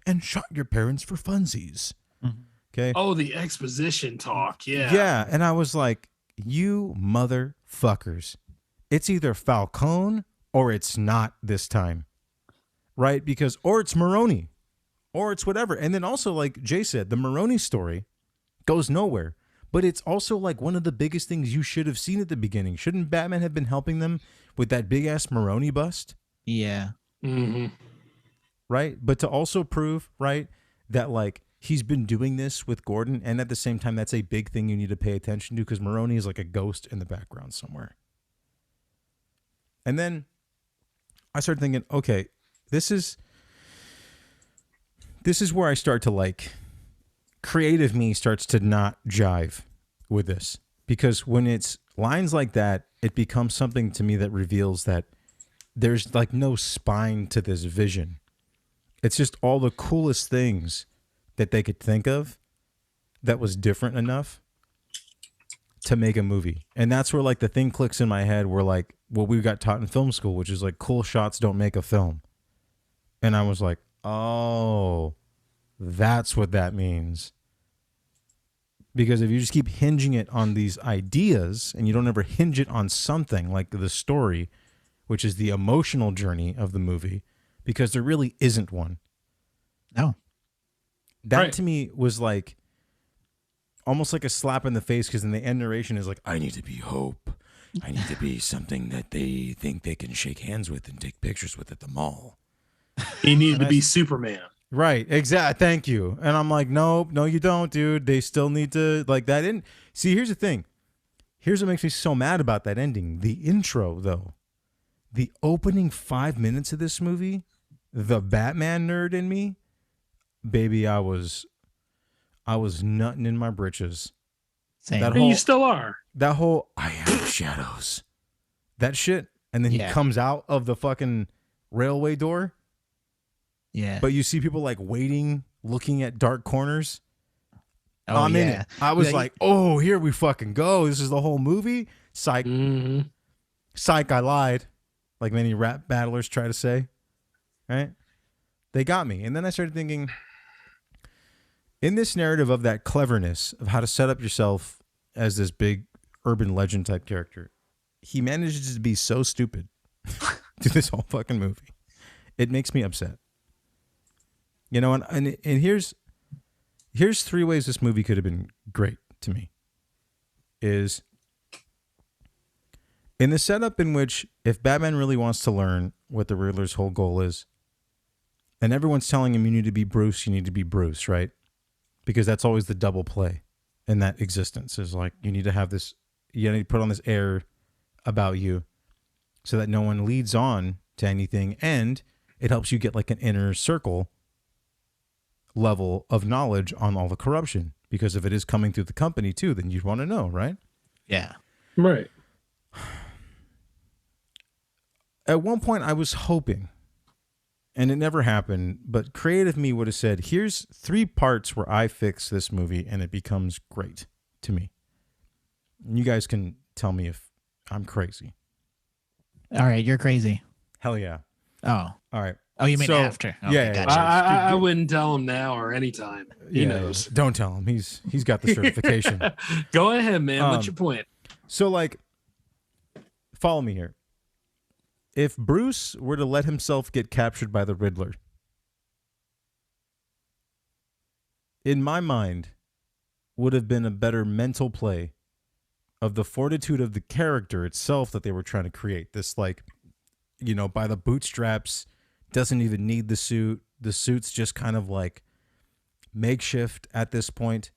and shot your parents for funsies. Mm-hmm. Okay. Oh, the exposition talk. Yeah. Yeah. And I was like, you motherfuckers. It's either Falcone or it's not this time. Right? Because, or it's Maroni. Or it's whatever. And then also, like Jay said, the Maroni story goes nowhere. But it's also like one of the biggest things you should have seen at the beginning. Shouldn't Batman have been helping them with that big-ass Maroni bust? Yeah. Mm-hmm. Right? But to also prove, right, that, like, he's been doing this with Gordon, and at the same time, that's a big thing you need to pay attention to, because Maroni is like a ghost in the background somewhere. And then I started thinking, okay, this is where I start to, like, creative me starts to not jive with this. Because when it's lines like that, it becomes something to me that reveals that there's, like, no spine to this vision. It's just all the coolest things that they could think of that was different enough to make a movie. And that's where, like, the thing clicks in my head where, like, what we got taught in film school, which is, like, cool shots don't make a film. And I was like, oh, that's what that means. Because if you just keep hinging it on these ideas and you don't ever hinge it on something like the story, which is the emotional journey of the movie, because there really isn't one. No. That Right. to me was like almost like a slap in the face, because then the end narration is like, I need to be hope. I need to be something that they think they can shake hands with and take pictures with at the mall. He needed to be Superman. Right, exactly. Thank you. And I'm like, nope, no, you don't, dude. They still need to, like, that. See, here's the thing. Here's what makes me so mad about that ending. The intro, though. The opening 5 minutes of this movie, the Batman nerd in me, baby, I was nutting in my britches. Same. And you still are. That whole, I am the shadows. That shit. And then he comes out of the fucking railway door. Yeah. But you see people like waiting, looking at dark corners. Oh, I'm in yeah. it. I was Yeah, like, oh, here we fucking go. This is the whole movie. Psych. Mm-hmm. Psych, I lied. Like many rap battlers try to say. Right? They got me. And then I started thinking, in this narrative of that cleverness of how to set up yourself as this big urban legend type character, he manages to be so stupid through this whole fucking movie. It makes me upset. You know, and here's 3 ways this movie could have been great to me. Is in the setup in which if Batman really wants to learn what the Riddler's whole goal is, and everyone's telling him you need to be Bruce, right? Because that's always the double play in that existence, is like, you need to have this, you need to put on this air about you so that no one leads on to anything, and it helps you get like an inner circle level of knowledge on all the corruption, because if it is coming through the company too, then you'd want to know, right? Yeah. Right. At one point I was hoping, and it never happened, but creative me would have said, here's 3 parts where I fix this movie and it becomes great to me. And you guys can tell me if I'm crazy. All right, you're crazy. Hell yeah. Oh. All right. Oh, you mean So, after? Okay, yeah, gotcha. I wouldn't tell him now or anytime. He knows. Don't tell him. He's got the certification. Go ahead, man. What's your point? So, like, follow me here. If Bruce were to let himself get captured by the Riddler, in my mind, would have been a better mental play of the fortitude of the character itself that they were trying to create. This, like, you know, by the bootstraps, doesn't even need the suit. The suit's just kind of like makeshift at this point,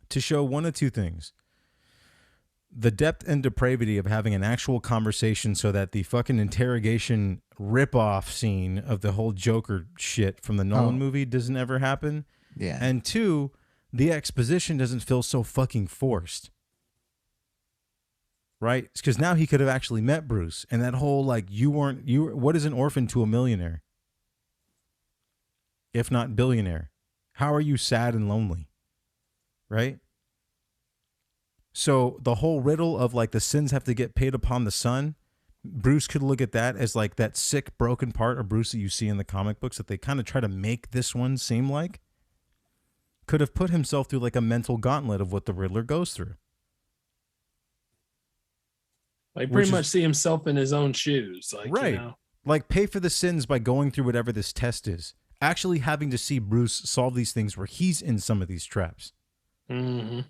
to show one of 2 things. The depth and depravity of having an actual conversation, so that the fucking interrogation rip-off scene of the whole Joker shit from the Nolan movie doesn't ever happen. Yeah. And 2, the exposition doesn't feel so fucking forced. Right? Because now he could have actually met Bruce, and that whole, like, what is an orphan to a millionaire? If not billionaire? How are you sad and lonely? Right? So the whole riddle of, like, the sins have to get paid upon the son, Bruce could look at that as, like, that sick, broken part of Bruce that you see in the comic books that they kind of try to make this one seem like. Could have put himself through, like, a mental gauntlet of what the Riddler goes through. Like, pretty much see himself in his own shoes. Like, right. You know? Like, pay for the sins by going through whatever this test is. Actually having to see Bruce solve these things where he's in some of these traps. Mm-hmm.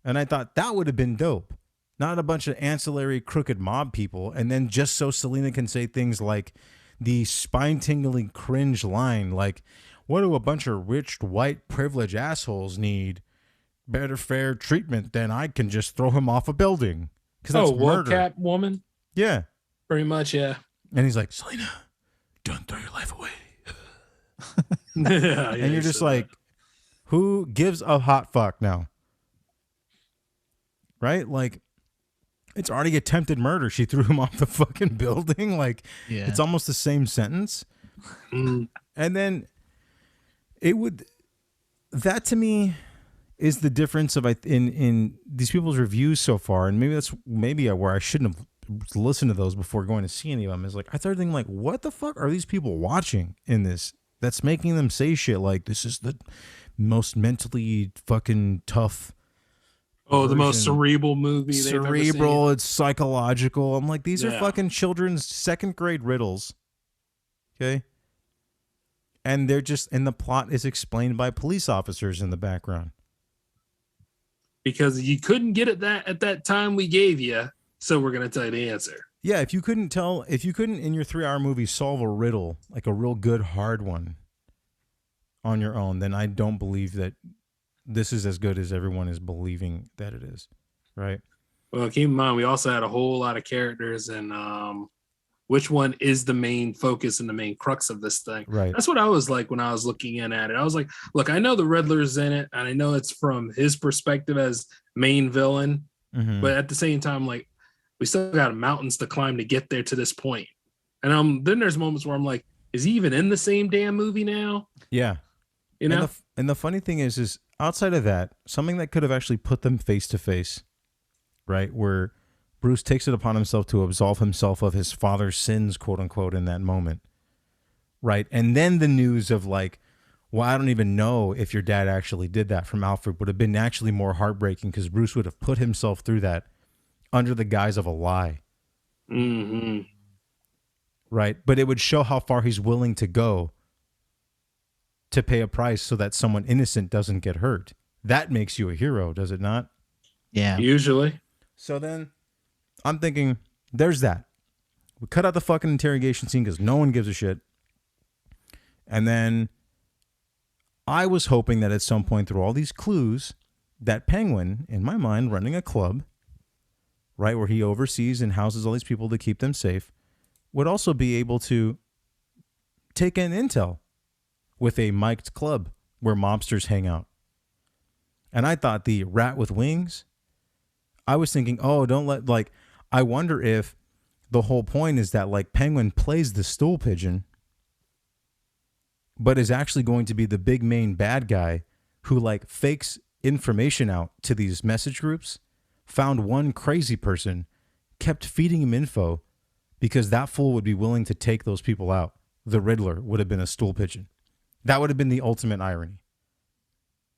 And I thought that would have been dope. Not a bunch of ancillary crooked mob people. And then just so Selena can say things like the spine-tingling cringe line, like, what do a bunch of rich, white, privileged assholes need? Better fair treatment than I can just throw him off a building. Because that's murder. Cap woman? Yeah. Pretty much, yeah. And he's like, Selena, don't throw your life away. Yeah, and you're just like, who gives a hot fuck now? Right? Like, it's already attempted murder. She threw him off the fucking building. Like, It's almost the same sentence. And then that to me is the difference of in these people's reviews so far. And maybe that's where I shouldn't have listened to those before going to see any of them. Is like, I started thinking, like, what the fuck are these people watching in this that's making them say shit like, this is the most mentally fucking tough. Oh, the most cerebral movie they've ever seen. It's psychological. I'm like, these are fucking children's 2nd grade riddles. Okay. And the plot is explained by police officers in the background. Because you couldn't get it at that time we gave you, so we're going to tell you the answer. Yeah, if you couldn't in your 3-hour movie solve a riddle, like a real good hard one on your own, then I don't believe that this is as good as everyone is believing that it is, right? Well, keep in mind, we also had a whole lot of characters, and which one is the main focus and the main crux of this thing? Right. That's what I was like when I was looking in at it. I was like, look, I know the Riddler's in it, and I know it's from his perspective as main villain, but at the same time, like, we still got mountains to climb to get there to this point. And then there's moments where I'm like, is he even in the same damn movie now? Yeah. You know? And the funny thing is outside of that, something that could have actually put them face to face, right? Where Bruce takes it upon himself to absolve himself of his father's sins, quote unquote, in that moment. Right. And then the news of, like, well, I don't even know if your dad actually did that from Alfred would have been actually more heartbreaking, because Bruce would have put himself through that under the guise of a lie. Mm-hmm. Right. But it would show how far he's willing to go to pay a price so that someone innocent doesn't get hurt. That makes you a hero, does it not? Yeah. Usually. So then I'm thinking, there's that. We cut out the fucking interrogation scene because no one gives a shit. And then I was hoping that at some point through all these clues, that Penguin, in my mind, running a club, right, where he oversees and houses all these people to keep them safe, would also be able to take in intel with a mic'd club where mobsters hang out. And I thought the rat with wings, I was thinking, oh, don't let, like, I wonder if the whole point is that, like, Penguin plays the stool pigeon, but is actually going to be the big main bad guy who, like, fakes information out to these message groups, found one crazy person, kept feeding him info because that fool would be willing to take those people out. The Riddler would have been a stool pigeon. That would have been the ultimate irony.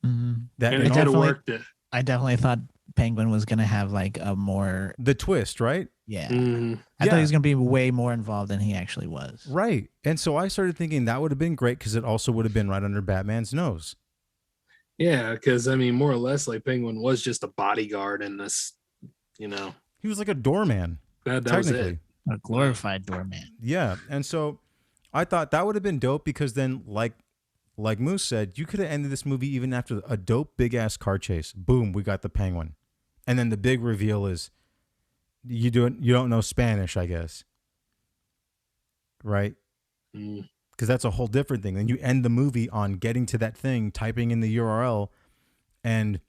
Mm-hmm. That and it could have worked. I definitely thought Penguin was going to have like a more... The twist, right? Yeah. Mm-hmm. I thought he was going to be way more involved than he actually was. Right. And so I started thinking that would have been great because it also would have been right under Batman's nose. Yeah, because, I mean, more or less, like, Penguin was just a bodyguard in this, you know. He was like a doorman. That was it. A glorified doorman. Yeah. And so I thought that would have been dope because then, like Moose said, you could have ended this movie even after a dope big-ass car chase. Boom, we got the Penguin. And then the big reveal is you don't know Spanish, I guess. Right? Because that's a whole different thing. Then you end the movie on getting to that thing, typing in the URL, and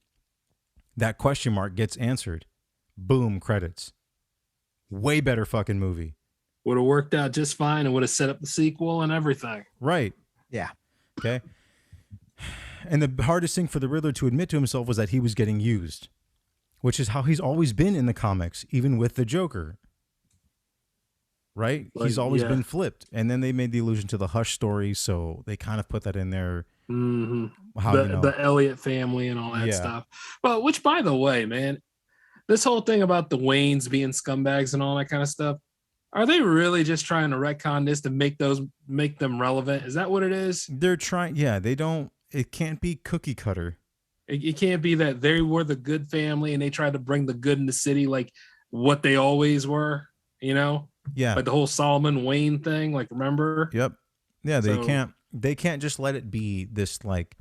that question mark gets answered. Boom, credits. Way better fucking movie. Would have worked out just fine and would have set up the sequel and everything. Right. Yeah. Okay. And the hardest thing for the Riddler to admit to himself was that he was getting used, which is how he's always been in the comics, even with the Joker. Right? Like, he's always yeah. been flipped. And then they made the allusion to the Hush story, so they kind of put that in there. Mm-hmm. How, the Elliott family and all that Yeah. stuff. Well, which, by the way, man, this whole thing about the Waynes being scumbags and all that kind of stuff, are they really just trying to retcon this to make them relevant? Is that what it is? They're trying. Yeah, they don't. It can't be cookie cutter. It can't be that they were the good family and they tried to bring the good in the city like what they always were, you know? Yeah. Like the whole Solomon Wayne thing, like, remember? Yep. Yeah, they can't just let it be this like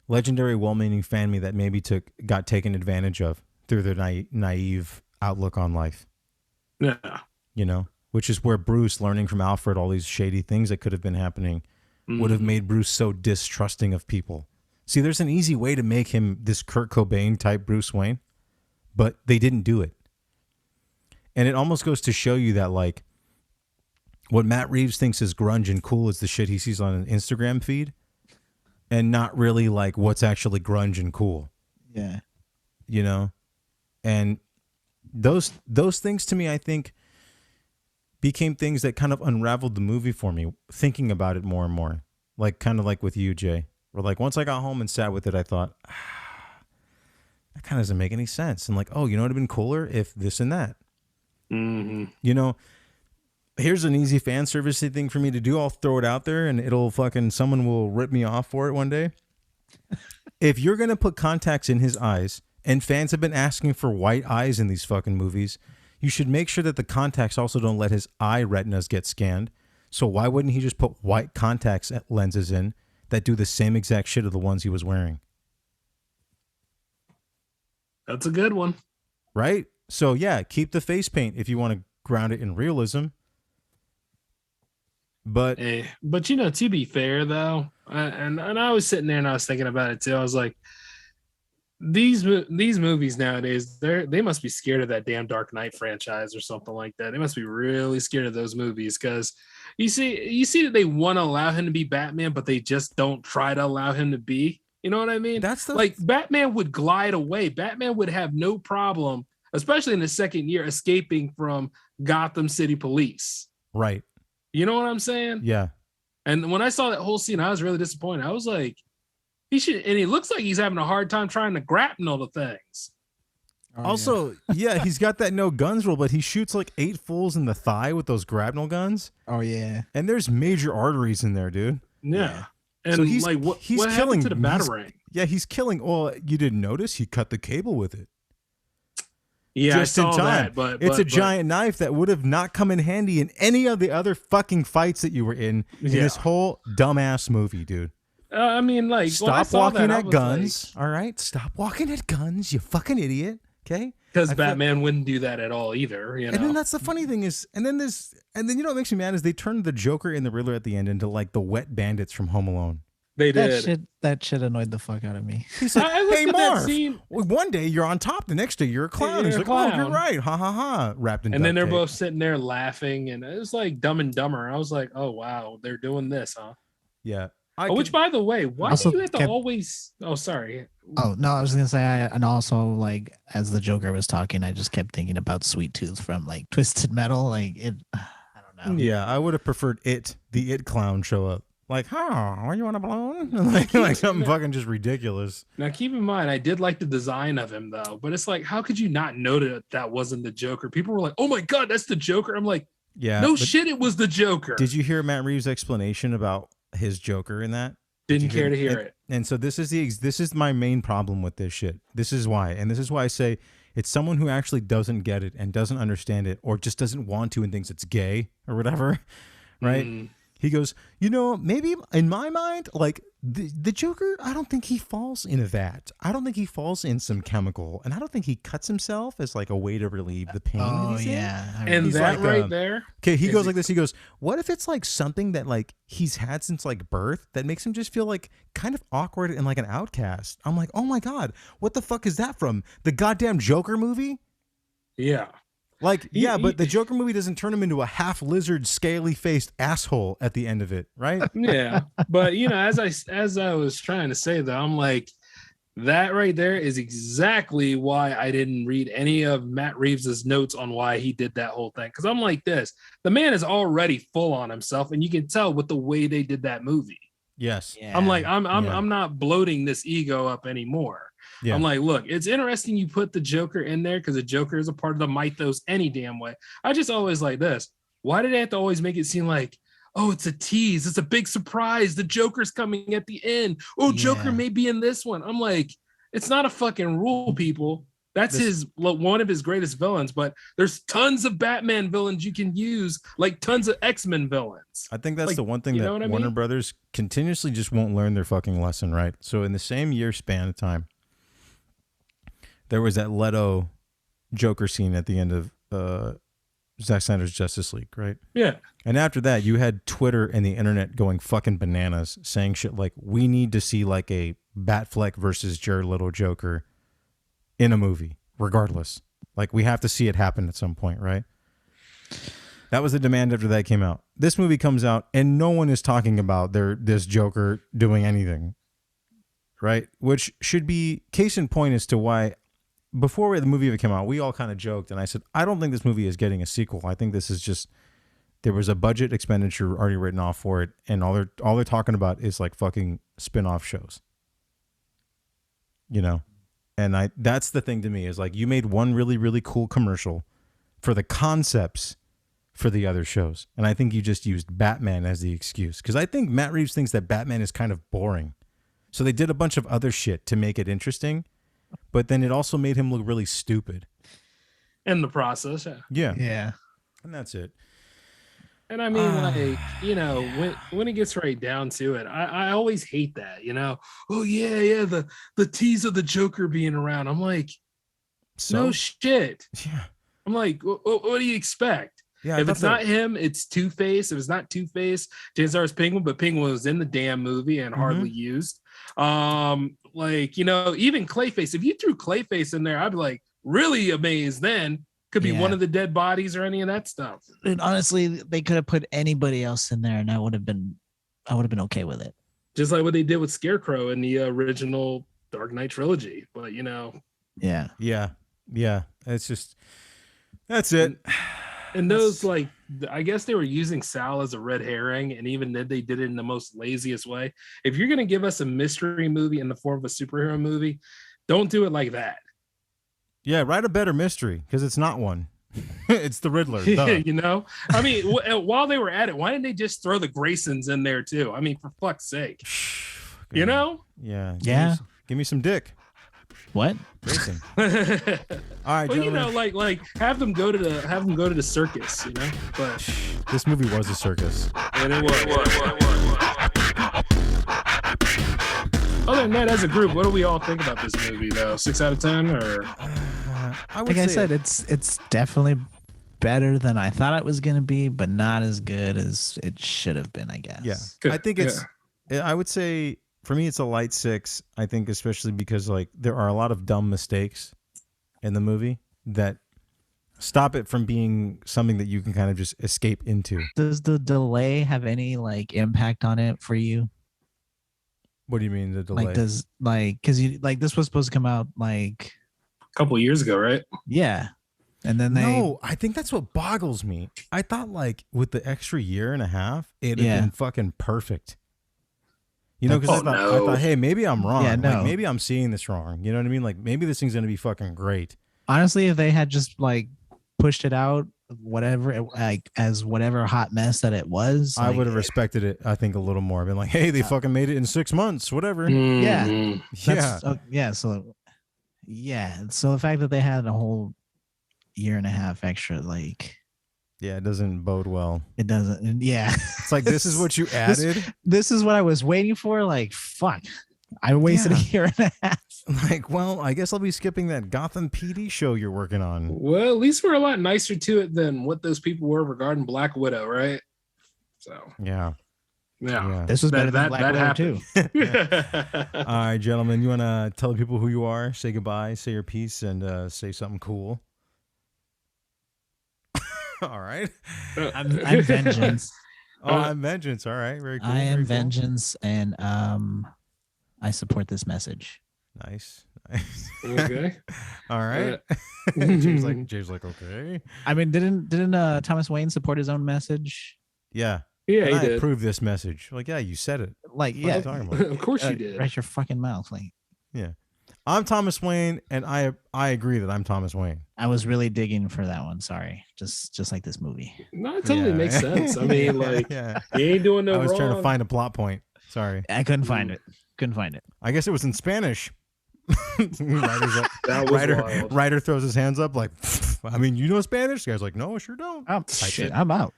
legendary well-meaning family that maybe got taken advantage of through their naive outlook on life. Yeah. You know, which is where Bruce learning from Alfred all these shady things that could have been happening would have made Bruce so distrusting of people. See, there's an easy way to make him this Kurt Cobain type Bruce Wayne, but they didn't do it. And it almost goes to show you that, like, what Matt Reeves thinks is grunge and cool is the shit he sees on an Instagram feed, and not really like what's actually grunge and cool. Yeah. You know? And those things to me, I think, became things that kind of unraveled the movie for me, thinking about it more and more. Like, kind of like with you, Jay. Where, like, once I got home and sat with it, I thought, that kind of doesn't make any sense. And like, oh, you know what would have been cooler if this and that. Mm-hmm. You know, here's an easy fan service thing for me to do. I'll throw it out there and someone will rip me off for it one day. If you're going to put contacts in his eyes, and fans have been asking for white eyes in these fucking movies, you should make sure that the contacts also don't let his eye retinas get scanned. So why wouldn't he just put white contacts lenses in that do the same exact shit of the ones he was wearing? That's a good one. Right? So yeah, keep the face paint if you want to ground it in realism. But you know, to be fair though, and I was sitting there and I was thinking about it too. I was like, these movies nowadays, they must be scared of that damn Dark Knight franchise or something like that. They must be really scared of those movies because you see that they want to allow him to be Batman, but they just don't try to allow him to be. You know what I mean? Like Batman would glide away. Batman would have no problem, especially in the second year, escaping from Gotham City Police. Right. You know what I'm saying? Yeah. And when I saw that whole scene, I was really disappointed. I was like, he looks like he's having a hard time trying to grapple the things. Also, yeah, he's got that no guns rule, but he shoots like 8 fools in the thigh with those grapnel guns. Oh yeah. And there's major arteries in there, dude. Yeah. And so he's like what killing happened to the batarang? He's killing. Well, you didn't notice he cut the cable with it. Yeah, just I saw in time. that, but it's a giant knife that would have not come in handy in any of the other fucking fights that you were in this whole dumbass movie, dude. I mean, like, stop walking at guns. Like, all right, stop walking at guns, you fucking idiot. Okay, because Batman wouldn't do that at all either. You know, and then that's the funny thing is, and then you know what makes me mad is they turned the Joker and the Riddler at the end into like the wet bandits from Home Alone. They did. That shit annoyed the fuck out of me. He's like, I looked hey, at that Marv, scene. one day you're on top, the next day you're a clown. You're He's a like, oh, you're clown. right. Ha, ha, ha. Wrapped in And then duct they're tape. both sitting there laughing, and it was like Dumb and Dumber. I was like, oh, wow, they're doing this, huh? Yeah. Which, by the way, why Also do you have to kept- always... Oh, sorry. Oh no, I was gonna say, and also like as the Joker was talking, I just kept thinking about Sweet Tooth from like Twisted Metal. Like it, I don't know. Yeah, I would have preferred the It clown show up. Like, are you on a balloon? like something fucking just ridiculous. Now, keep in mind, I did like the design of him, though. But it's like, how could you not know that wasn't the Joker? People were like, oh my God, that's the Joker. I'm like, yeah, no shit, it was the Joker. Did you hear Matt Reeves' explanation about his Joker in that? Didn't care to hear it. And so this is my main problem with this shit. This is why I say it's someone who actually doesn't get it and doesn't understand it, or just doesn't want to and thinks it's gay or whatever, right? He goes, maybe in my mind, like the Joker, I don't think he falls in a vat. I don't think he falls in some chemical, and I don't think he cuts himself as like a way to relieve the pain. Oh that he's in. yeah, And He's that like, right there. Okay, he goes like this. He goes, what if it's like something that like he's had since like birth that makes him just feel like kind of awkward and like an outcast? I'm like, oh my God, what the fuck is that from? The goddamn Joker movie? Yeah. Like, but the Joker movie doesn't turn him into a half lizard, scaly faced asshole at the end of it, right? Yeah. But as I was trying to say though, I'm like, that right there is exactly why I didn't read any of Matt Reeves's notes on why he did that whole thing. Because I'm like this, the man is already full on himself, and you can tell with the way they did that movie. Yes. Yeah. I'm like, I'm not bloating this ego up anymore. Yeah. I'm like, look, it's interesting you put the Joker in there because the Joker is a part of the mythos any damn way. I just always like this. Why did they have to always make it seem like, oh, it's a tease, it's a big surprise, the Joker's coming at the end. Oh, Joker may be in this one. I'm like, it's not a fucking rule, people. That's one of his greatest villains, but there's tons of Batman villains you can use, like tons of X-Men villains. I think that's Like, the one thing you that know what I Warner mean? Brothers continuously just won't learn their fucking lesson, right? So in the same year span of time, there was that Leto Joker scene at the end of Zack Snyder's Justice League, right? Yeah. And after that, you had Twitter and the internet going fucking bananas, saying shit like, we need to see like a Batfleck versus Jared Leto Joker in a movie, regardless. Like, we have to see it happen at some point, right? That was the demand after that came out. This movie comes out, and no one is talking about this Joker doing anything, right? Which should be case in point as to why, before the movie even came out, we all kind of joked, and I said, I don't think this movie is getting a sequel. I think this is just, there was a budget expenditure already written off for it, and all they're talking about is like fucking spin-off shows. And that's the thing to me, is like, you made one really, really cool commercial for the concepts for the other shows. And I think you just used Batman as the excuse. Because I think Matt Reeves thinks that Batman is kind of boring. So they did a bunch of other shit to make it interesting. But then it also made him look really stupid. In the process, yeah. Yeah. And that's it. And I mean, like, when it gets right down to it, I always hate that, Oh yeah, the tease of the Joker being around. I'm like, no shit. Yeah. I'm like, what do you expect? Yeah, if it's not him, it's Two-Face. If it's not Two-Face, chances are it's Penguin, but Penguin was in the damn movie and hardly used. Like, even Clayface. If you threw Clayface in there, I'd be like really amazed then. Could be one of the dead bodies or any of that stuff. And honestly, they could have put anybody else in there, and I would have been okay with it. Just like what they did with Scarecrow in the original Dark Knight trilogy. But Yeah. It's just, that's it. And those, like, I guess they were using Sal as a red herring, and even then they did it in the most laziest way. If you're gonna give us a mystery movie in the form of a superhero movie, don't do it like that. Yeah, write a better mystery, because it's not one. It's the Riddler. I mean, while they were at it, why didn't they just throw the Graysons in there too? I mean, for fuck's sake. Yeah. Give me some dick. What? Grayson. All right, well, like have them go to the circus, But this movie was a circus. And it was. Other than that, as a group, what do we all think about this movie, though? 6 out of 10, or? I said, it's definitely better than I thought it was going to be, but not as good as it should have been, I guess. Yeah, I think it's. I would say For me, it's a light 6. I think especially because like there are a lot of dumb mistakes in the movie that stop it from being something that you can kind of just escape into. Does the delay have any like impact on it for you? What do you mean the delay? Like does like because you like this was supposed to come out like a couple of years ago, right? Yeah. And then No, I think that's what boggles me. I thought like with the extra year and a half, it'd have been fucking perfect. You know, because I thought, hey, maybe I'm wrong. Yeah, no. Like, maybe I'm seeing this wrong. You know what I mean? Like maybe this thing's gonna be fucking great. Honestly, if they had just like pushed it out, whatever, like as whatever hot mess that it was, I like, would have respected it. I think a little more. Been like, hey, they fucking made it in 6 months. Whatever. Yeah, Yeah. yeah. So the fact that they had a whole year and a half extra, like, Yeah, it doesn't bode well. it doesn't. Yeah, It's like this is what you added. This is what I was waiting for. Like, fuck, I wasted a year and a half. Like, well, I guess I'll be skipping that Gotham PD show you're working on. Well, at least we're a lot nicer to it than what those people were regarding Black Widow, right? So Yeah. This was better than Black Widow too. All right, gentlemen, you want to tell the people who you are, say goodbye, say your piece, and say something cool? All right. I'm Vengeance. I'm Vengeance. All right, very cool. I am very cool. Vengeance, and I support this message. Nice. Okay. All right. James like okay. I mean, didn't Thomas Wayne support his own message? Yeah. Yeah, And he I did. approve this message. Like, yeah, you said it. Like, What are you talking about? Of course you did. Write your fucking mouth. Like, Yeah. I'm Thomas Wayne, and I agree that I'm Thomas Wayne. I was really digging for that one. Sorry, just like this movie. No, it totally Yeah. makes sense. I mean, like, Yeah. you ain't doing no I was wrong. trying to find a plot point. Sorry. I couldn't find it. Couldn't find it. I guess it was in Spanish. That was wild. Writer throws his hands up like, I mean, you know Spanish? The guy's like, no, I sure don't. Oh, Type shit, it. I'm out.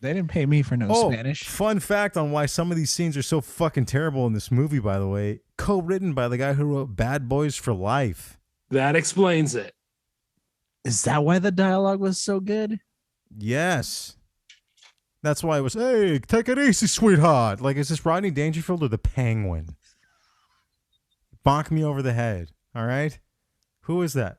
They didn't pay me for no Spanish. Fun fact on why some of these scenes are so fucking terrible in this movie, by the way. Co-written by the guy who wrote Bad Boys for Life. That explains it. Is that why the dialogue was so good? Yes. That's why it was, hey, take it easy, sweetheart. Like, is this Rodney Dangerfield or the Penguin? Bonk me over the head. All right? Who is that?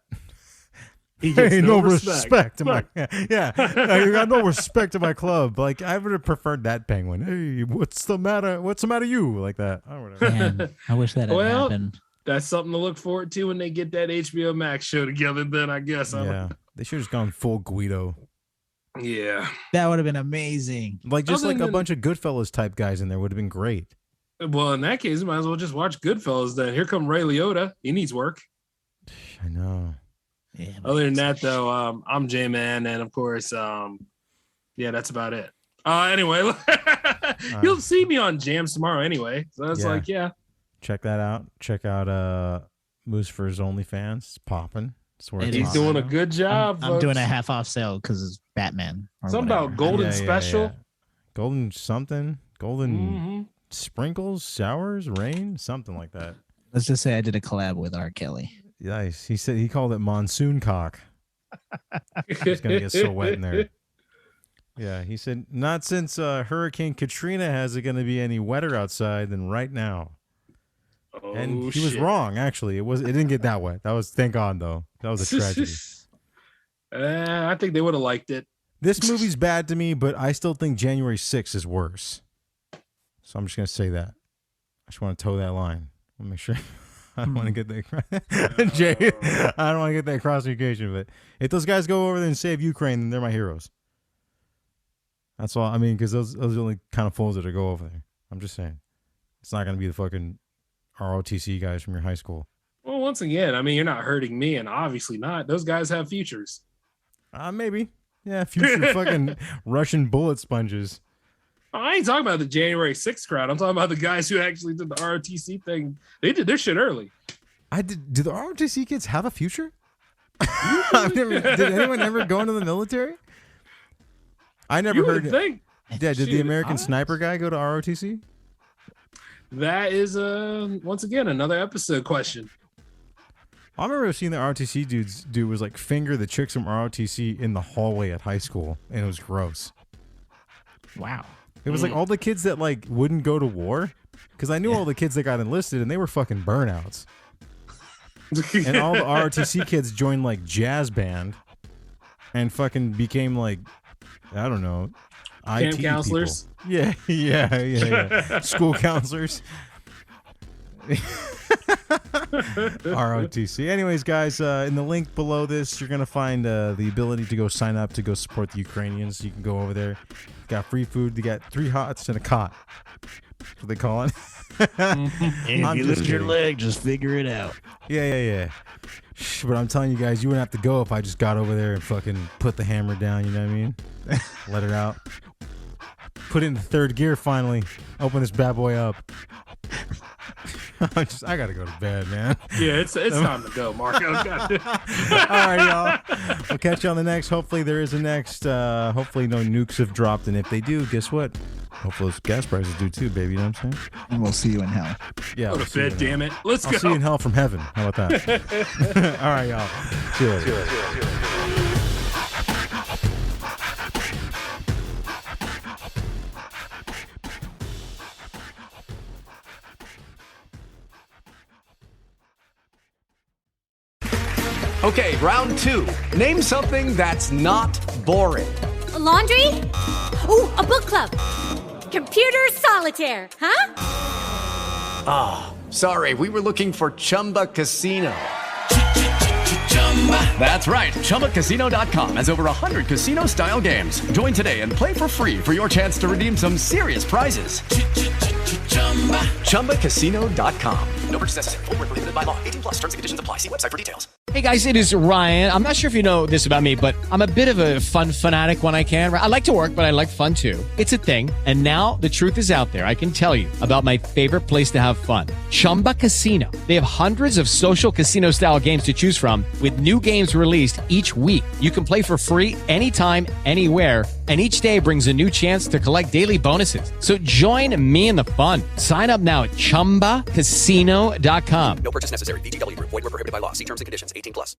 He gets Hey, no no respect. respect to my you got no respect to my club. Like I would have preferred that Penguin. Hey, what's the matter? What's the matter, you? Like that. Or whatever. Man, I wish that had Well, happened. that's something to look forward to when they get that HBO Max show together. Then I guess. Yeah, they should have just gone full Guido. Yeah. That would have been amazing. Like just Other like a than- bunch of Goodfellas type guys in there would have been great. Well, in that case, you might as well just watch Goodfellas. Then here come Ray Liotta. He needs work. I know. Yeah, Other than that, though, I'm J-Man, and of course, yeah, that's about it. Anyway, you'll see me on Jams tomorrow anyway. So it's Yeah. like, yeah. Check that out. Check out Moose for his OnlyFans. It's popping. It's worth He's doing a good job. I'm doing a folks. half off sale because it's Batman. Or Something whatever. about Golden Special. Golden something. Golden Mhm. sprinkles, showers, rain, something like that. Let's just say I did a collab with R. Kelly. Nice. He said he called it monsoon cock. It's gonna get so wet in there. Yeah, he said not since Hurricane Katrina has it gonna be any wetter outside than right now. Oh, And he was shit. wrong. Actually, it didn't get that wet. That was thank God though. That was a tragedy. I think they would have liked it. This movie's bad to me, but I still think January 6th is worse. So I'm just gonna say that. I just want to toe that line. I'll make sure. I don't want to get that, Jay. I don't want to get that cross-communication. But if those guys go over there and save Ukraine, then they're my heroes. That's all. I mean, because those are the only kind of fools that go over there. I'm just saying, it's not gonna be the fucking ROTC guys from your high school. Well, once again, I mean, you're not hurting me, and obviously not. Those guys have futures. Maybe. Yeah, future fucking Russian bullet sponges. I ain't talking about the January 6th crowd. I'm talking about the guys who actually did the ROTC thing. They did their shit early. Do the ROTC kids have a future? Did anyone ever go into the military? I never You heard. would think. Yeah, did the Shoot, American Sniper guy go to ROTC? That is once again another episode question. I remember seeing the ROTC dudes do was like finger the chicks from ROTC in the hallway at high school, and it was gross. Wow. It was like all the kids that like wouldn't go to war, because I knew all the kids that got enlisted, and they were fucking burnouts. And all the ROTC kids joined like jazz band, and fucking became like, I don't know, Camp IT counselors. People. Yeah. School counselors. ROTC. Anyways, guys, in the link below this, you're gonna find the ability to go sign up to go support the Ukrainians. You can go over there. Got free food. They got 3 hots and a cot. That's what they call it. If you lose your leg, just figure it out. Yeah. But I'm telling you guys, you wouldn't have to go if I just got over there and fucking put the hammer down. You know what I mean? Let it out. Put it in 3rd gear finally. Open this bad boy up. I gotta go to bed, man. Yeah, it's time to go, Marco. All right, y'all. We'll catch you on the next. Hopefully there is a next. Hopefully no nukes have dropped, and if they do, guess what? Hopefully those gas prices do too, baby. You know what I'm saying? And we'll see you in hell. Yeah. Go to bed, damn it. Let's go. I'll see you in hell from heaven. How about that? All right, y'all. See you later. Okay, round 2. Name something that's not boring. A laundry? Ooh, a book club. Computer solitaire, huh? Ah, sorry, we were looking for Chumba Casino. That's right, ChumbaCasino.com has over 100 casino-style games. Join today and play for free for your chance to redeem some serious prizes. ChumbaCasino.com. No purchase necessary. Void where prohibited by law. 18+ terms and conditions apply. See website for details. Hey guys, it is Ryan. I'm not sure if you know this about me, but I'm a bit of a fun fanatic when I can. I like to work, but I like fun too. It's a thing. And now the truth is out there. I can tell you about my favorite place to have fun. Chumba Casino. They have hundreds of social casino style games to choose from with new games released each week. You can play for free anytime, anywhere. And each day brings a new chance to collect daily bonuses. So join me in the fun. Sign up now at ChumbaCasino.com. No purchase necessary. VGW Group. Void where prohibited by law. See terms and conditions. 18+.